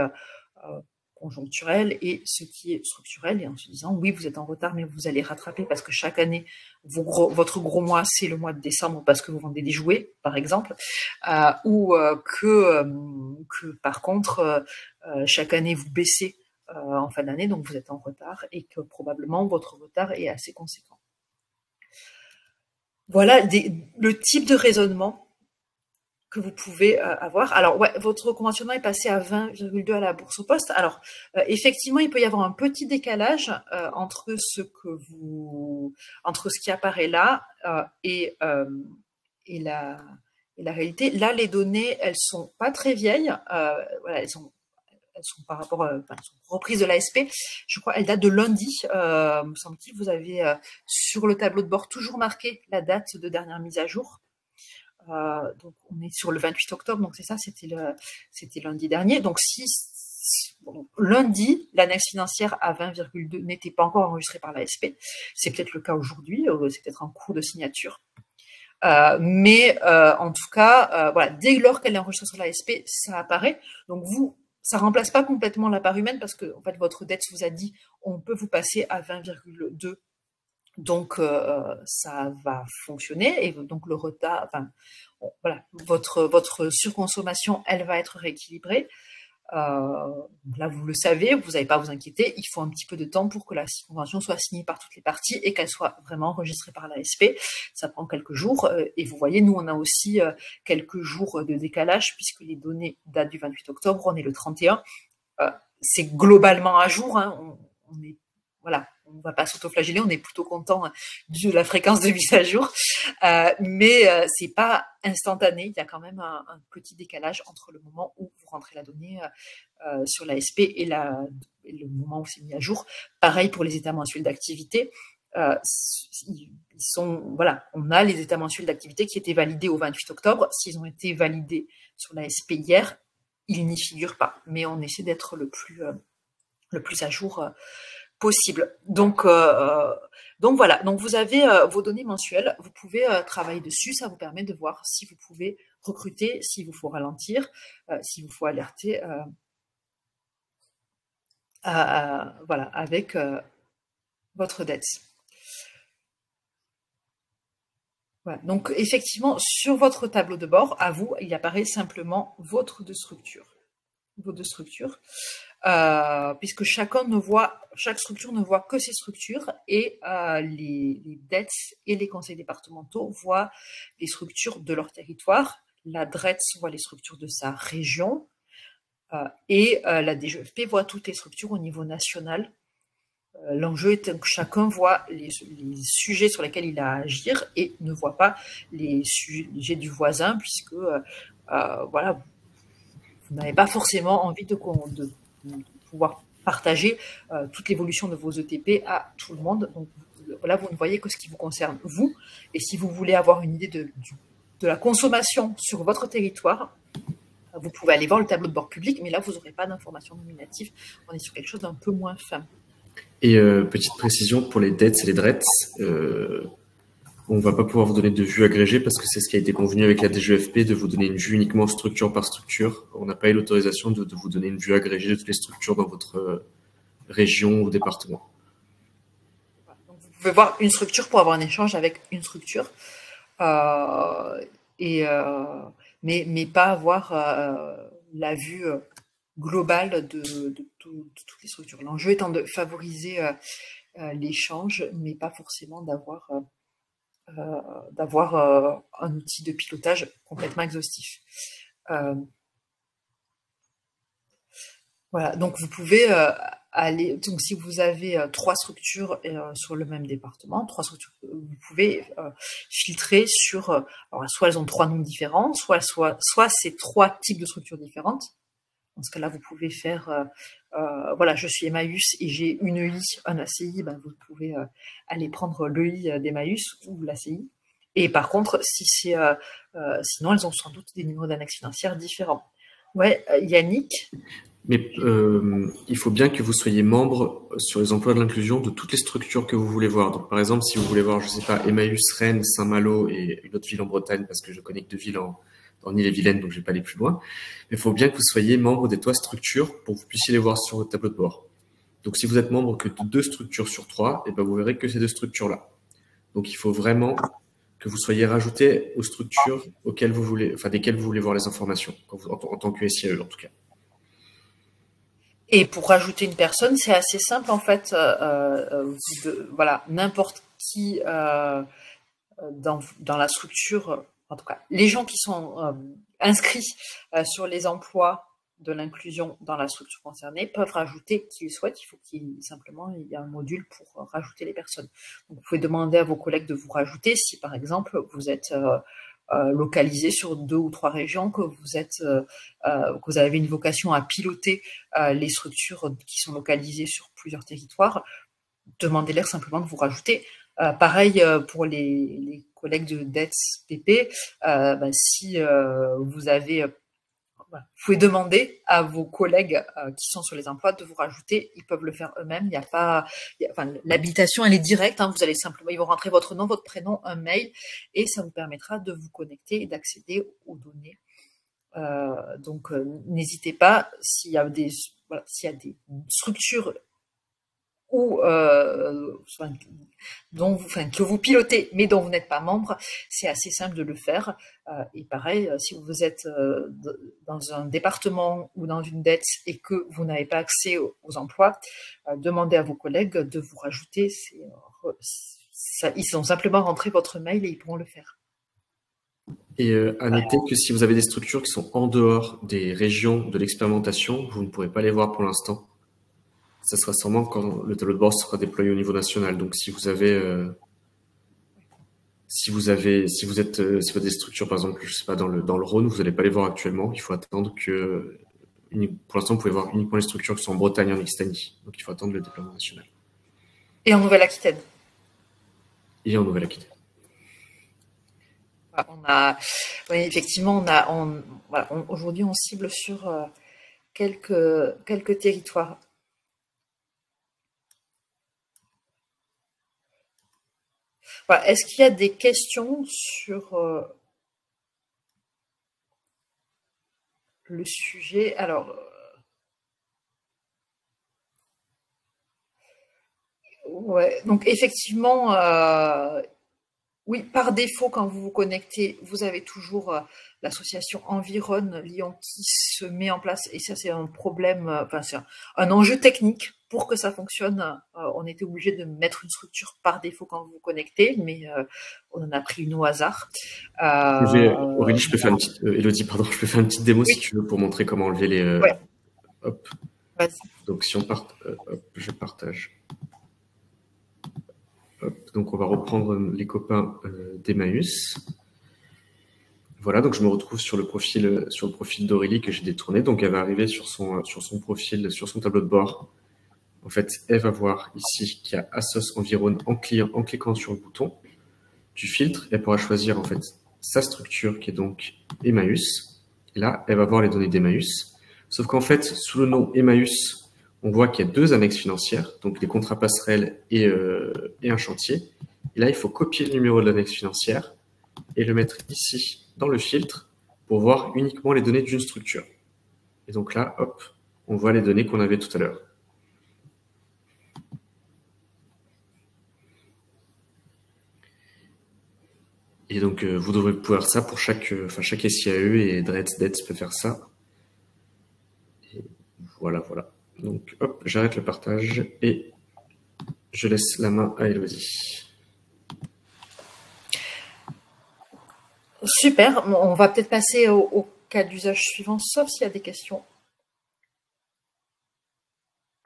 conjoncturel et ce qui est structurel, et en se disant oui, vous êtes en retard, mais vous allez rattraper parce que chaque année, votre gros mois, c'est le mois de décembre parce que vous vendez des jouets, par exemple, ou que par contre, chaque année, vous baissez en fin d'année, donc vous êtes en retard et que probablement votre retard est assez conséquent. Voilà le type de raisonnement que vous pouvez avoir. Alors, ouais, votre conventionnement est passé à 20,2 à la bourse aux postes. Alors, effectivement, il peut y avoir un petit décalage entre ce qui apparaît là et la réalité. Là, les données, elles sont pas très vieilles. Voilà, elles sont par rapport elles sont reprises de l'ASP. Je crois, elles datent de lundi. Me semble-t-il, vous avez sur le tableau de bord toujours marqué la date de dernière mise à jour. Donc on est sur le 28 octobre, donc c'est ça, c'était lundi dernier. Donc lundi, l'annexe financière à 20,2 n'était pas encore enregistrée par l'ASP. C'est peut-être le cas aujourd'hui, c'est peut-être en cours de signature. Mais en tout cas, voilà, dès lors qu'elle est enregistrée sur l'ASP, ça apparaît. Donc ça remplace pas complètement la part humaine parce que en fait votre DETS vous a dit on peut vous passer à 20,2. Donc ça va fonctionner et donc le retard, enfin voilà, votre surconsommation, elle va être rééquilibrée. Là, vous le savez, vous n'avez pas à vous inquiéter. Il faut un petit peu de temps pour que la convention soit signée par toutes les parties et qu'elle soit vraiment enregistrée par l'ASP. Ça prend quelques jours. Et vous voyez, nous, on a aussi quelques jours de décalage puisque les données datent du 28 octobre. On est le 31. C'est globalement à jour. Hein. On est, voilà, on ne va pas s'autoflageller. On est plutôt content de la fréquence de mise à jour. Mais c'est pas instantané. Il y a quand même un petit décalage entre le moment où vous rentrez la donnée sur l'ASP et le moment où c'est mis à jour. Pareil pour les états mensuels d'activité. Voilà, on a les états mensuels d'activité qui étaient validés au 28 octobre. S'ils ont été validés sur l'ASP hier, ils n'y figurent pas. Mais on essaie d'être le plus à jour possible. Donc voilà, donc vous avez vos données mensuelles, vous pouvez travailler dessus, ça vous permet de voir si vous pouvez recruter, s'il vous faut ralentir, s'il vous faut alerter, voilà, avec votre DETS. Voilà. Donc effectivement, sur votre tableau de bord, à vous, il apparaît simplement vos deux structures. Puisque chaque structure ne voit que ses structures et les DETS et les conseils départementaux voient les structures de leur territoire. La DRETS voit les structures de sa région et la DGEFP voit toutes les structures au niveau national. L'enjeu est que chacun voit les sujets sur lesquels il a à agir et ne voit pas les sujets du voisin puisque voilà, vous n'avez pas forcément envie de pouvoir partager toute l'évolution de vos ETP à tout le monde. Donc là, vous ne voyez que ce qui vous concerne, vous. Et si vous voulez avoir une idée de la consommation sur votre territoire, vous pouvez aller voir le tableau de bord public, mais là, vous n'aurez pas d'informations nominatives. On est sur quelque chose d'un peu moins fin. Et petite précision pour les DETS et les DRETS, on ne va pas pouvoir vous donner de vue agrégée parce que c'est ce qui a été convenu avec la DGEFP de vous donner une vue uniquement structure par structure. On n'a pas eu l'autorisation de vous donner une vue agrégée de toutes les structures dans votre région ou département. Donc, vous pouvez voir une structure pour avoir un échange avec une structure, mais pas avoir la vue globale de toutes les structures. L'enjeu étant de favoriser l'échange, mais pas forcément d'avoir un outil de pilotage complètement exhaustif. Voilà, donc vous pouvez aller, donc si vous avez 3 structures sur le même département, 3 structures, vous pouvez filtrer sur, alors soit elles ont 3 noms différents, soit c'est 3 types de structures différentes. Dans ce cas-là, vous pouvez faire, voilà, je suis Emmaüs et j'ai une EI, un ACI, ben vous pouvez aller prendre l'EI d'Emmaüs ou l'ACI. Et par contre, si c'est, sinon, elles ont sans doute des numéros d'annexe financière différents. Ouais, Yannick. Mais il faut bien que vous soyez membre sur les emplois de l'inclusion de toutes les structures que vous voulez voir. Donc, par exemple, si vous voulez voir, je sais pas, Emmaüs, Rennes, Saint-Malo et une autre ville en Bretagne, parce que je connais que 2 villes en Ille-et-Vilaine, donc je vais pas aller plus loin. Mais il faut bien que vous soyez membre des 3 structures pour que vous puissiez les voir sur votre tableau de bord. Donc, si vous êtes membre que de 2 structures sur 3, et ben vous verrez que ces 2 structures-là. Donc, il faut vraiment que vous soyez rajouté aux structures auxquelles vous voulez, enfin desquelles vous voulez voir les informations, en tant que SIE en tout cas. Et pour rajouter une personne, c'est assez simple en fait. Voilà, n'importe qui dans la structure, en tout cas, les gens qui sont inscrits sur les emplois de l'inclusion dans la structure concernée peuvent rajouter qui ils souhaitent. Il faut simplement il y a un module pour rajouter les personnes. Donc, vous pouvez demander à vos collègues de vous rajouter si, par exemple, vous êtes localisé sur 2 ou 3 régions, que vous avez une vocation à piloter les structures qui sont localisées sur plusieurs territoires, demandez-leur simplement de vous rajouter. Pareil pour les collègues de DETS PP, si vous avez voilà. Vous pouvez demander à vos collègues qui sont sur les emplois de vous rajouter. Ils peuvent le faire eux-mêmes. Il n'y a pas, enfin, l'habilitation, elle est directe. Hein, vous allez simplement, ils vont rentrer votre nom, votre prénom, un mail, et ça vous permettra de vous connecter et d'accéder aux données. Donc, n'hésitez pas s'il y a des, voilà, s'il y a des structures ou que vous pilotez, mais dont vous n'êtes pas membre, c'est assez simple de le faire. Et pareil, si vous êtes dans un département ou dans une dette et que vous n'avez pas accès aux emplois, demandez à vos collègues de vous rajouter. Ils ont simplement rentré votre mail et ils pourront le faire. Et à noter que si vous avez des structures qui sont en dehors des régions de l'expérimentation, vous ne pourrez pas les voir pour l'instant. Ça sera sûrement quand le tableau de bord sera déployé au niveau national. Donc, si vous êtes, si vous avez des structures, par exemple, je sais pas, dans le Rhône, vous n'allez pas les voir actuellement. Il faut attendre que, pour l'instant, vous pouvez voir uniquement les structures qui sont en Bretagne et en Occitanie. Donc, il faut attendre le déploiement national. Et en Nouvelle-Aquitaine. Et en Nouvelle-Aquitaine. Oui, effectivement, aujourd'hui, on cible sur quelques territoires. Voilà. Est-ce qu'il y a des questions sur le sujet? Alors, ouais. Donc effectivement, oui, par défaut, quand vous vous connectez, vous avez toujours l'association Environ Lyon qui se met en place, et ça c'est un problème, enfin c'est un enjeu technique pour que ça fonctionne. On était obligé de mettre une structure par défaut quand vous vous connectez, mais on en a pris une au hasard. Aurélie, je peux faire une petite, Elodie, pardon, je peux faire une petite démo si tu veux pour montrer comment enlever les. Ouais. Hop. Donc si on part, hop, je partage. Hop, donc on va reprendre les copains d'Emmaüs. Voilà, donc je me retrouve sur le profil d'Aurélie que j'ai détourné. Donc elle va arriver sur son profil, sur son tableau de bord. En fait, elle va voir ici qu'il y a Asos Environ en cliquant sur le bouton du filtre. Elle pourra choisir en fait sa structure qui est donc Emmaüs. Et là, elle va voir les données d'Emmaüs. Sauf qu'en fait, sous le nom Emmaüs, on voit qu'il y a deux annexes financières, donc des contrats passerelles et un chantier. Et là, il faut copier le numéro de l'annexe financière et le mettre ici dans le filtre pour voir uniquement les données d'une structure. Et donc là, hop, on voit les données qu'on avait tout à l'heure. Et donc, vous devrez pouvoir ça pour chaque SIAE et Dretz peut faire ça. Et voilà. Donc, hop, j'arrête le partage et je laisse la main à Elodie. Super, on va peut-être passer au cas d'usage suivant, sauf s'il y a des questions.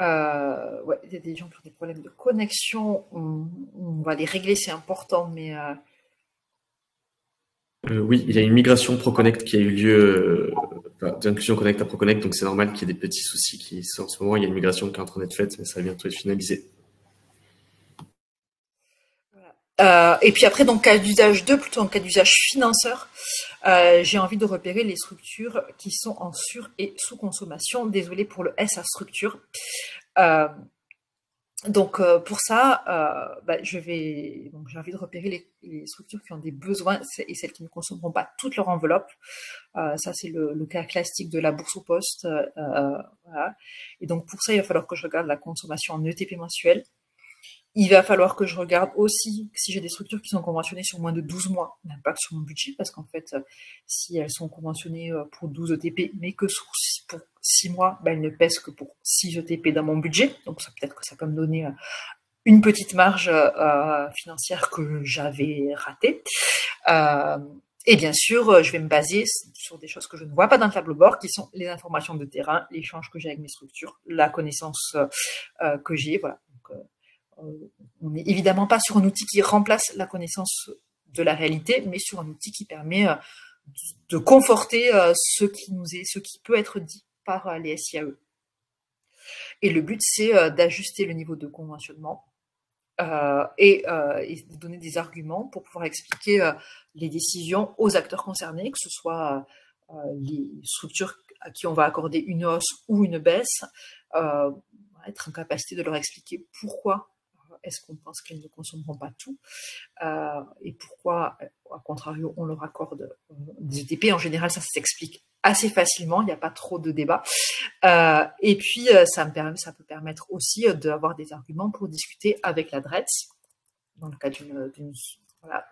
Ouais, il y a des gens qui ont des problèmes de connexion, on va les régler, c'est important, mais... Oui, il y a une migration ProConnect qui a eu lieu, d'inclusion Connect à ProConnect, donc c'est normal qu'il y ait des petits soucis qui sont en ce moment. Il y a une migration qui est en train d'être faite, mais ça va bientôt être finalisé. Et puis après, donc cas d'usage 2, plutôt en cas d'usage financeur, j'ai envie de repérer les structures qui sont en sur- et sous-consommation. Désolé pour le S à structure. Donc pour ça, j'ai envie de repérer les structures qui ont des besoins et celles qui ne consommeront pas toute leur enveloppe. Ça, c'est le cas classique de la bourse au poste. Voilà. Et donc pour ça, il va falloir que je regarde la consommation en ETP mensuel. Il va falloir que je regarde aussi si j'ai des structures qui sont conventionnées sur moins de 12 mois, l'impact sur mon budget, parce qu'en fait, si elles sont conventionnées pour 12 ETP, mais que pour 6 mois, elles ne pèsent que pour 6 ETP dans mon budget. Donc ça peut-être que ça peut me donner une petite marge financière que j'avais ratée. Et bien sûr, je vais me baser sur des choses que je ne vois pas dans le tableau de bord, qui sont les informations de terrain, l'échange que j'ai avec mes structures, la connaissance que j'ai, voilà. Donc, on n'est évidemment pas sur un outil qui remplace la connaissance de la réalité, mais sur un outil qui permet de conforter ce qui peut être dit par les SIAE. Et le but, c'est d'ajuster le niveau de conventionnement et de donner des arguments pour pouvoir expliquer les décisions aux acteurs concernés, que ce soit les structures à qui on va accorder une hausse ou une baisse, être en capacité de leur expliquer pourquoi est-ce qu'on pense qu'elles ne consommeront pas tout, et pourquoi, à contrario, on leur accorde des ETP. En général, ça s'explique assez facilement, il n'y a pas trop de débat. Et puis, ça peut permettre aussi d'avoir des arguments pour discuter avec la DRETS, dans le cas voilà,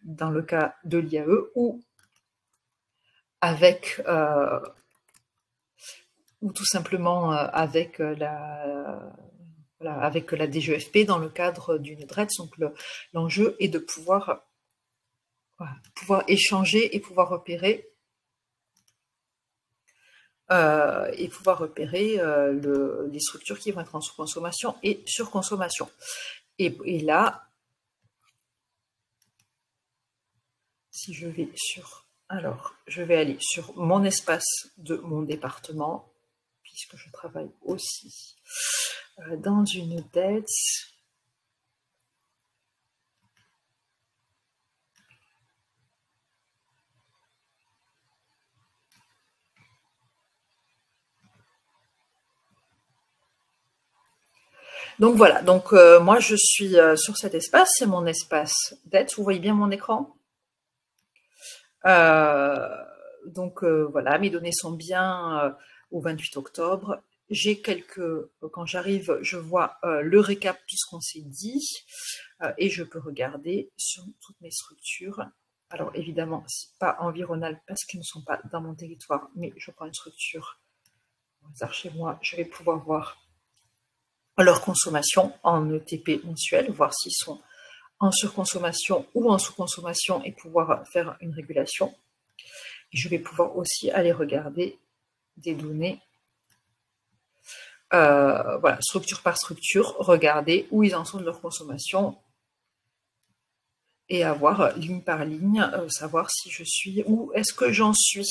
dans le cas de l'IAE, ou avec ou tout simplement avec avec la DGEFP dans le cadre d'une DRETS. Donc l'enjeu est de pouvoir échanger et pouvoir repérer les structures qui vont être en sous-consommation et surconsommation. Et là, si je vais je vais aller sur mon espace de mon département, puisque je travaille aussi dans une DETS. Donc voilà, donc moi je suis sur cet espace, c'est mon espace DETS. Vous voyez bien mon écran? Donc voilà, mes données sont bien au 28 octobre. J'ai quand j'arrive, je vois le récap de ce qu'on s'est dit, et je peux regarder sur toutes mes structures. Alors évidemment, pas environales parce qu'ils ne sont pas dans mon territoire, mais je prends une structure au hasard chez moi, je vais pouvoir voir leur consommation en ETP mensuel, voir s'ils sont en surconsommation ou en sous-consommation et pouvoir faire une régulation. Et je vais pouvoir aussi aller regarder des données, voilà, structure par structure, regarder où ils en sont de leur consommation et avoir ligne par ligne, savoir si je suis, où est-ce que j'en suis.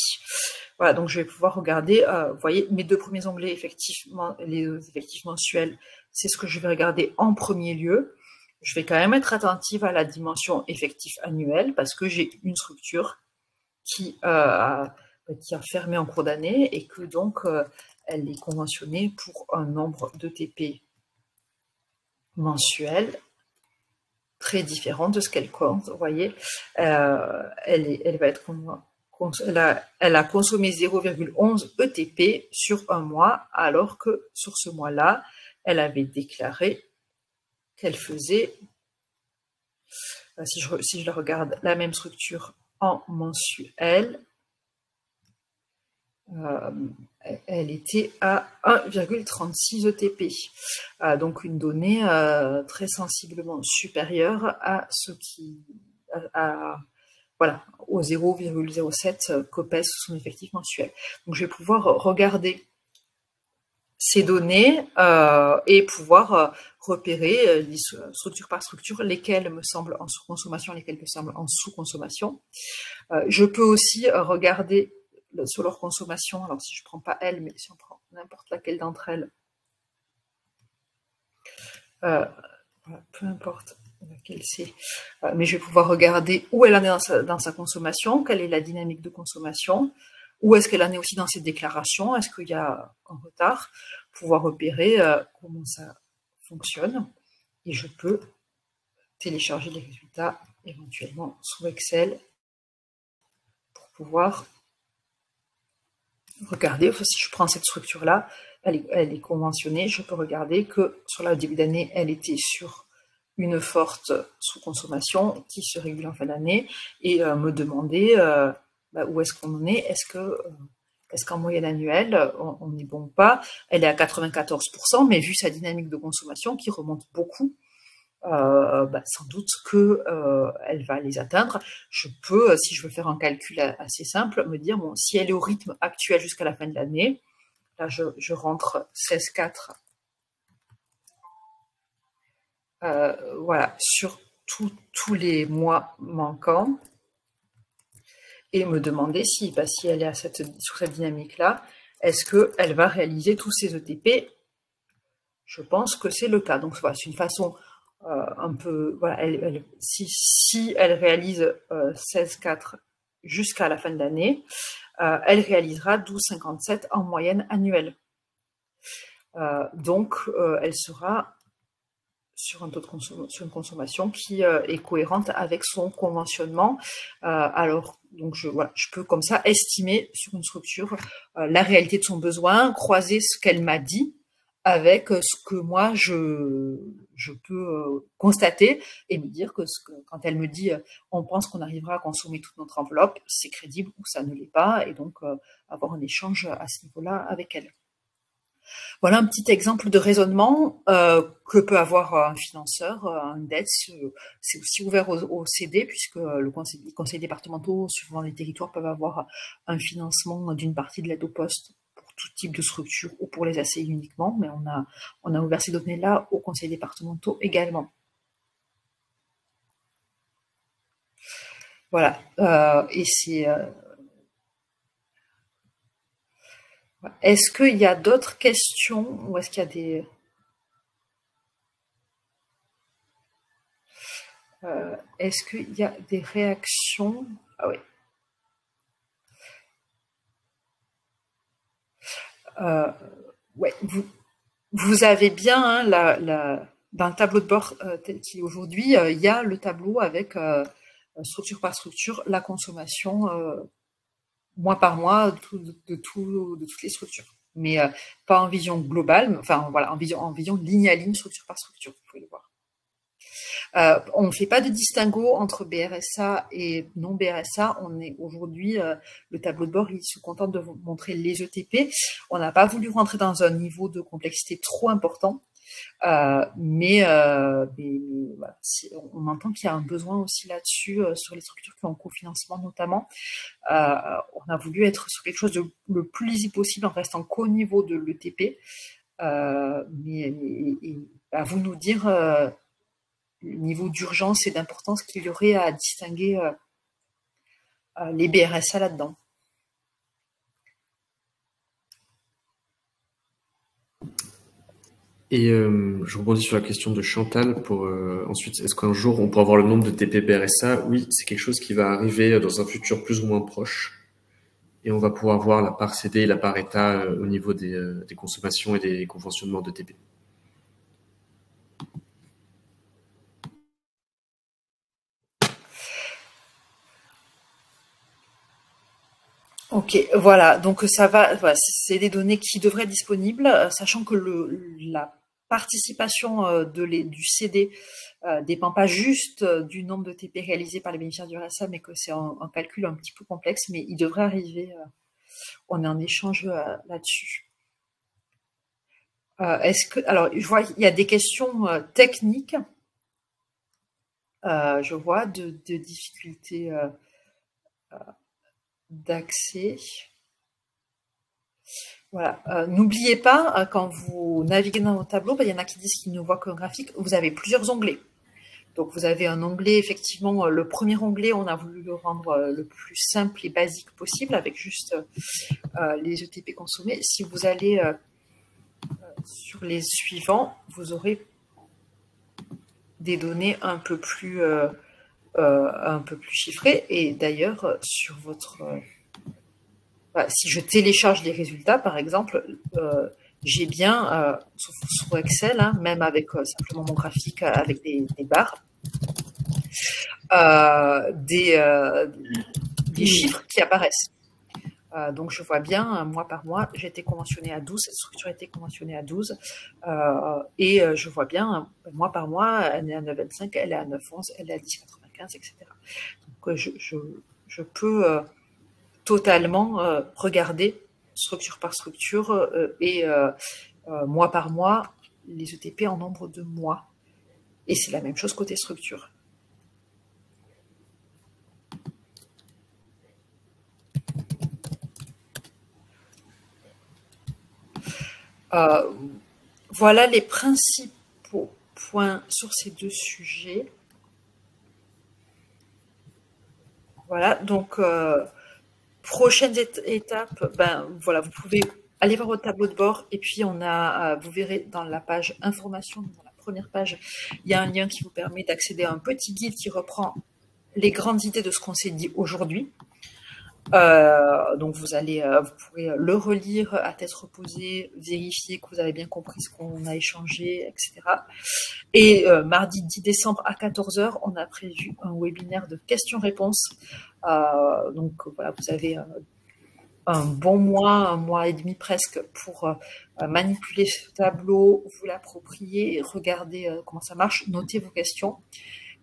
Voilà, donc je vais pouvoir regarder, vous voyez, mes deux premiers onglets, effectivement, les effectifs mensuels, c'est ce que je vais regarder en premier lieu. Je vais quand même être attentive à la dimension effectif annuel parce que j'ai une structure qui a fermé en cours d'année et que donc elle est conventionnée pour un nombre de TP mensuel très différent de ce qu'elle compte. Vous voyez, elle va être elle a consommé 0,11 ETP sur un mois, alors que sur ce mois-là, elle avait déclaré qu'elle faisait, si je la regarde, la même structure en mensuel, elle était à 1,36 ETP. Donc une donnée très sensiblement supérieure à ce qui, voilà, au 0,07 qu'opèse son effectif mensuel. Donc je vais pouvoir regarder ces données et pouvoir repérer structure par structure lesquelles me semblent en surconsommation, lesquelles me semblent en sous-consommation. Je peux aussi regarder sur leur consommation, alors si je ne prends pas elle, mais si on prend n'importe laquelle d'entre elles, voilà, peu importe laquelle c'est, mais je vais pouvoir regarder où elle en est dans sa consommation, quelle est la dynamique de consommation, où est-ce qu'elle en est aussi dans ses déclarations, est-ce qu'il y a un retard, pouvoir repérer comment ça fonctionne, et je peux télécharger les résultats éventuellement sous Excel pour pouvoir regarder. Enfin, si je prends cette structure-là, elle est conventionnée, je peux regarder que sur le début d'année, elle était sur une forte sous-consommation qui se régule en fin d'année et me demander où est-ce qu'on en est, est-ce qu'en moyenne annuelle, on est bon ou pas. Elle est à 94%, mais vu sa dynamique de consommation qui remonte beaucoup, sans doute qu'elle va les atteindre. Je peux, si je veux faire un calcul assez simple, me dire, bon, si elle est au rythme actuel jusqu'à la fin de l'année, là je rentre 16,4, voilà, sur tous les mois manquants, et me demander si elle est sur cette dynamique-là, est-ce qu'elle va réaliser tous ses ETP? Je pense que c'est le cas. Donc voilà, c'est une façon un peu, voilà, si elle réalise 16,4 jusqu'à la fin de l'année, elle réalisera 12,57 en moyenne annuelle. Donc, elle sera sur un taux de sur une consommation qui est cohérente avec son conventionnement. Alors, donc je peux comme ça estimer sur une structure la réalité de son besoin, croiser ce qu'elle m'a dit avec ce que moi je peux constater et me dire que, quand elle me dit on pense qu'on arrivera à consommer toute notre enveloppe, c'est crédible ou ça ne l'est pas, et donc avoir un échange à ce niveau-là avec elle. Voilà un petit exemple de raisonnement que peut avoir un financeur, un DETS. C'est aussi ouvert au CD, puisque les conseils départementaux, suivant les territoires, peuvent avoir un financement d'une partie de l'aide au poste pour tout type de structure ou pour les ACI uniquement, mais on a ouvert ces données-là aux conseils départementaux également. Voilà, et c'est... Est-ce qu'il y a d'autres questions ou est-ce qu'il y a des... est-ce qu'il y a des réactions? Ah oui. Ouais, vous avez bien hein, dans le tableau de bord tel qu'il est aujourd'hui, il y a le tableau avec structure par structure la consommation mois par mois de toutes les structures, mais pas en vision globale, enfin voilà, en vision ligne à ligne, structure par structure, vous pouvez le voir. On ne fait pas de distinguo entre BRSA et non BRSA. On est aujourd'hui, le tableau de bord, il se contente de vous montrer les ETP. On n'a pas voulu rentrer dans un niveau de complexité trop important, mais voilà, on entend qu'il y a un besoin aussi là-dessus, sur les structures qui ont cofinancement notamment. On a voulu être sur quelque chose de le plus lisible possible en restant qu'au niveau de l'ETP. Mais à vous nous dire le niveau d'urgence et d'importance qu'il y aurait à distinguer les BRSA là-dedans. Et je rebondis sur la question de Chantal pour ensuite, est-ce qu'un jour on pourra avoir le nombre de TP BRSA? Oui, c'est quelque chose qui va arriver dans un futur plus ou moins proche. Et on va pouvoir voir la part CD et la part État au niveau des consommations et des conventionnements de TP. Ok, voilà, donc ça va, voilà, c'est des données qui devraient être disponibles, sachant que la participation du CD dépend pas juste du nombre de TP réalisés par les bénéficiaires du RSA, mais que c'est un calcul un petit peu complexe, mais il devrait arriver, on est en échange là-dessus. Alors, je vois qu'il y a des questions techniques, je vois, de difficultés d'accès. Voilà. N'oubliez pas, quand vous naviguez dans vos tableaux, il y en a qui disent qu'ils ne voient qu'un graphique, vous avez plusieurs onglets. Donc vous avez un onglet, effectivement, le premier onglet, on a voulu le rendre le plus simple et basique possible, avec juste les ETP consommés. Si vous allez sur les suivants, vous aurez des données un peu plus chiffrées. Et d'ailleurs, sur votre... si je télécharge les résultats, par exemple, j'ai bien, sur Excel, hein, même avec simplement mon graphique avec des barres, des chiffres qui apparaissent. Donc je vois bien, mois par mois, j'ai été conventionnée à 12, cette structure a été conventionnée à 12, et je vois bien, mois par mois, elle est à 9,25, elle est à 9,11, elle est à 10,95, etc. Donc je peux totalement regarder structure par structure et mois par mois les ETP en nombre de mois. Et c'est la même chose côté structure. Voilà les principaux points sur ces deux sujets. Voilà, donc prochaines étapes, voilà, vous pouvez aller voir votre tableau de bord et puis vous verrez dans la page information, dans la première page, il y a un lien qui vous permet d'accéder à un petit guide qui reprend les grandes idées de ce qu'on s'est dit aujourd'hui. Donc vous pourrez le relire à tête reposée, vérifier que vous avez bien compris ce qu'on a échangé, etc. Et mardi 10 décembre à 14 h, on a prévu un webinaire de questions-réponses. Donc voilà, vous avez un bon mois, un mois et demi presque pour manipuler ce tableau, vous l'approprier, regarder comment ça marche, noter vos questions.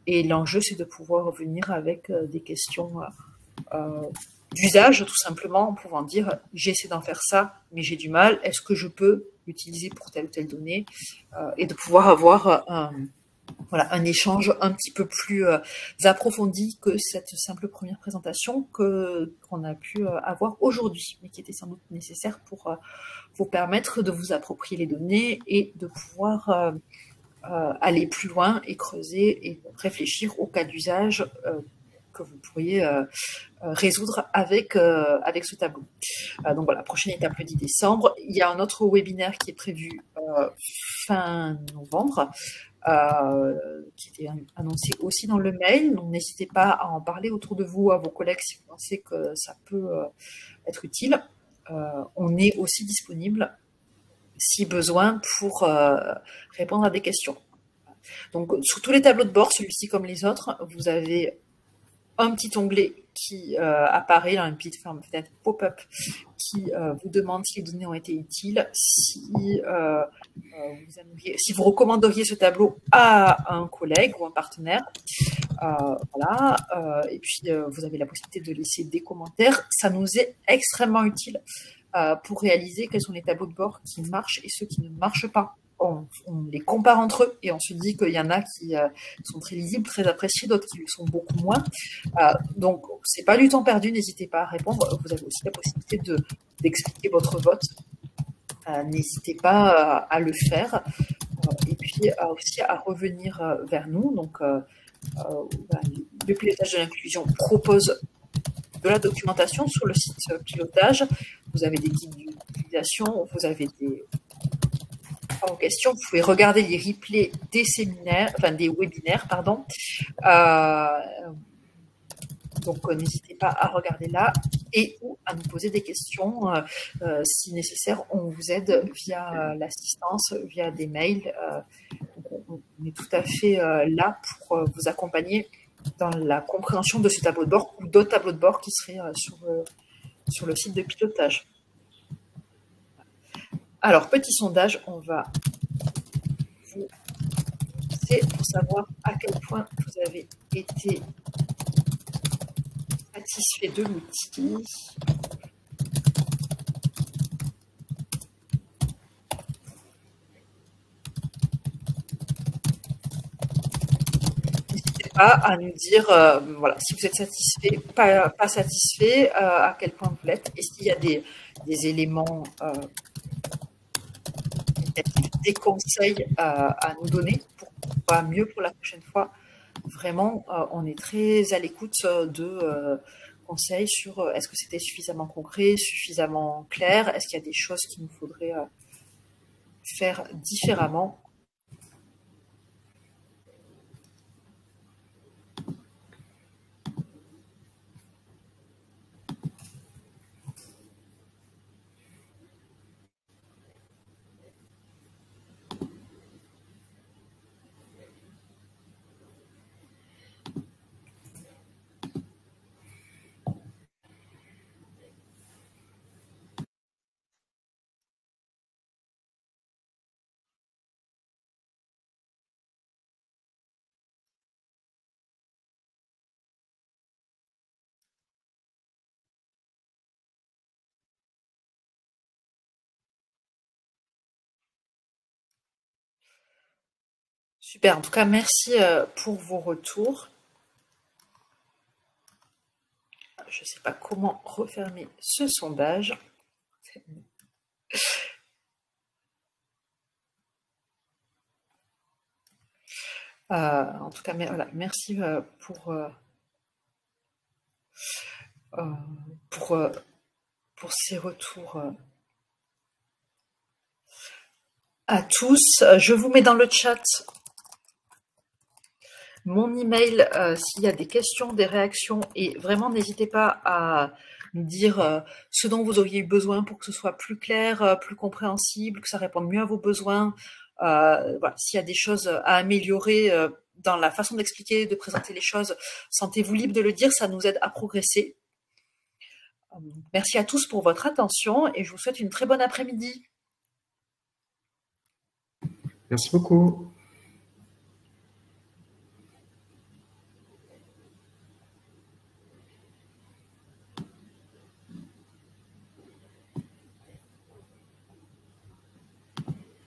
Et l'enjeu, c'est de pouvoir revenir avec des questions d'usage, tout simplement, en pouvant dire j'essaie d'en faire ça, mais j'ai du mal, est-ce que je peux l'utiliser pour telle ou telle donnée, et de pouvoir avoir un échange un petit peu plus approfondi que cette simple première présentation qu'on a pu avoir aujourd'hui, mais qui était sans doute nécessaire pour vous permettre de vous approprier les données et de pouvoir aller plus loin et creuser et réfléchir au cas d'usage que vous pourriez résoudre avec ce tableau. Donc voilà, prochaine étape le 10 décembre. Il y a un autre webinaire qui est prévu fin novembre, qui était annoncé aussi dans le mail. Donc n'hésitez pas à en parler autour de vous, à vos collègues, si vous pensez que ça peut être utile. On est aussi disponible, si besoin, pour répondre à des questions. Donc sur tous les tableaux de bord, celui-ci comme les autres, vous avez un petit onglet qui apparaît dans une petite fenêtre pop-up qui vous demande si les données ont été utiles, si vous recommanderiez ce tableau à un collègue ou un partenaire. Voilà. Et puis, vous avez la possibilité de laisser des commentaires. Ça nous est extrêmement utile pour réaliser quels sont les tableaux de bord qui marchent et ceux qui ne marchent pas. On les compare entre eux et on se dit qu'il y en a qui sont très lisibles, très appréciés, d'autres qui le sont beaucoup moins. Donc, c'est pas du temps perdu, n'hésitez pas à répondre. Vous avez aussi la possibilité d'expliquer votre vote. N'hésitez pas à le faire. Et puis aussi à revenir vers nous. Donc, le pilotage de l'inclusion propose de la documentation sur le site pilotage. Vous avez des guides d'utilisation, vous avez des en question, vous pouvez regarder les replays des séminaires, enfin des webinaires, pardon. Donc n'hésitez pas à regarder là et ou à nous poser des questions si nécessaire. On vous aide via l'assistance, via des mails. On est tout à fait là pour vous accompagner dans la compréhension de ce tableau de bord ou d'autres tableaux de bord qui seraient sur le site de pilotage. Alors, petit sondage, on va vous lancer pour savoir à quel point vous avez été satisfait de l'outil. N'hésitez pas à nous dire voilà, si vous êtes satisfait, pas satisfait, à quel point vous l'êtes. Est-ce qu'il y a des éléments des conseils à nous donner pour pas mieux pour la prochaine fois. Vraiment, on est très à l'écoute de conseils sur est-ce que c'était suffisamment concret, suffisamment clair, est-ce qu'il y a des choses qu'il nous faudrait faire différemment. Super, en tout cas, merci pour vos retours. Je ne sais pas comment refermer ce sondage. En tout cas, voilà, merci pour ces retours à tous. Je vous mets dans le chat mon email s'il y a des questions, des réactions, et vraiment n'hésitez pas à me dire ce dont vous auriez eu besoin pour que ce soit plus clair, plus compréhensible, que ça réponde mieux à vos besoins. Voilà, s'il y a des choses à améliorer dans la façon d'expliquer, de présenter les choses, sentez-vous libre de le dire, ça nous aide à progresser. Merci à tous pour votre attention et je vous souhaite une très bonne après-midi. Merci beaucoup.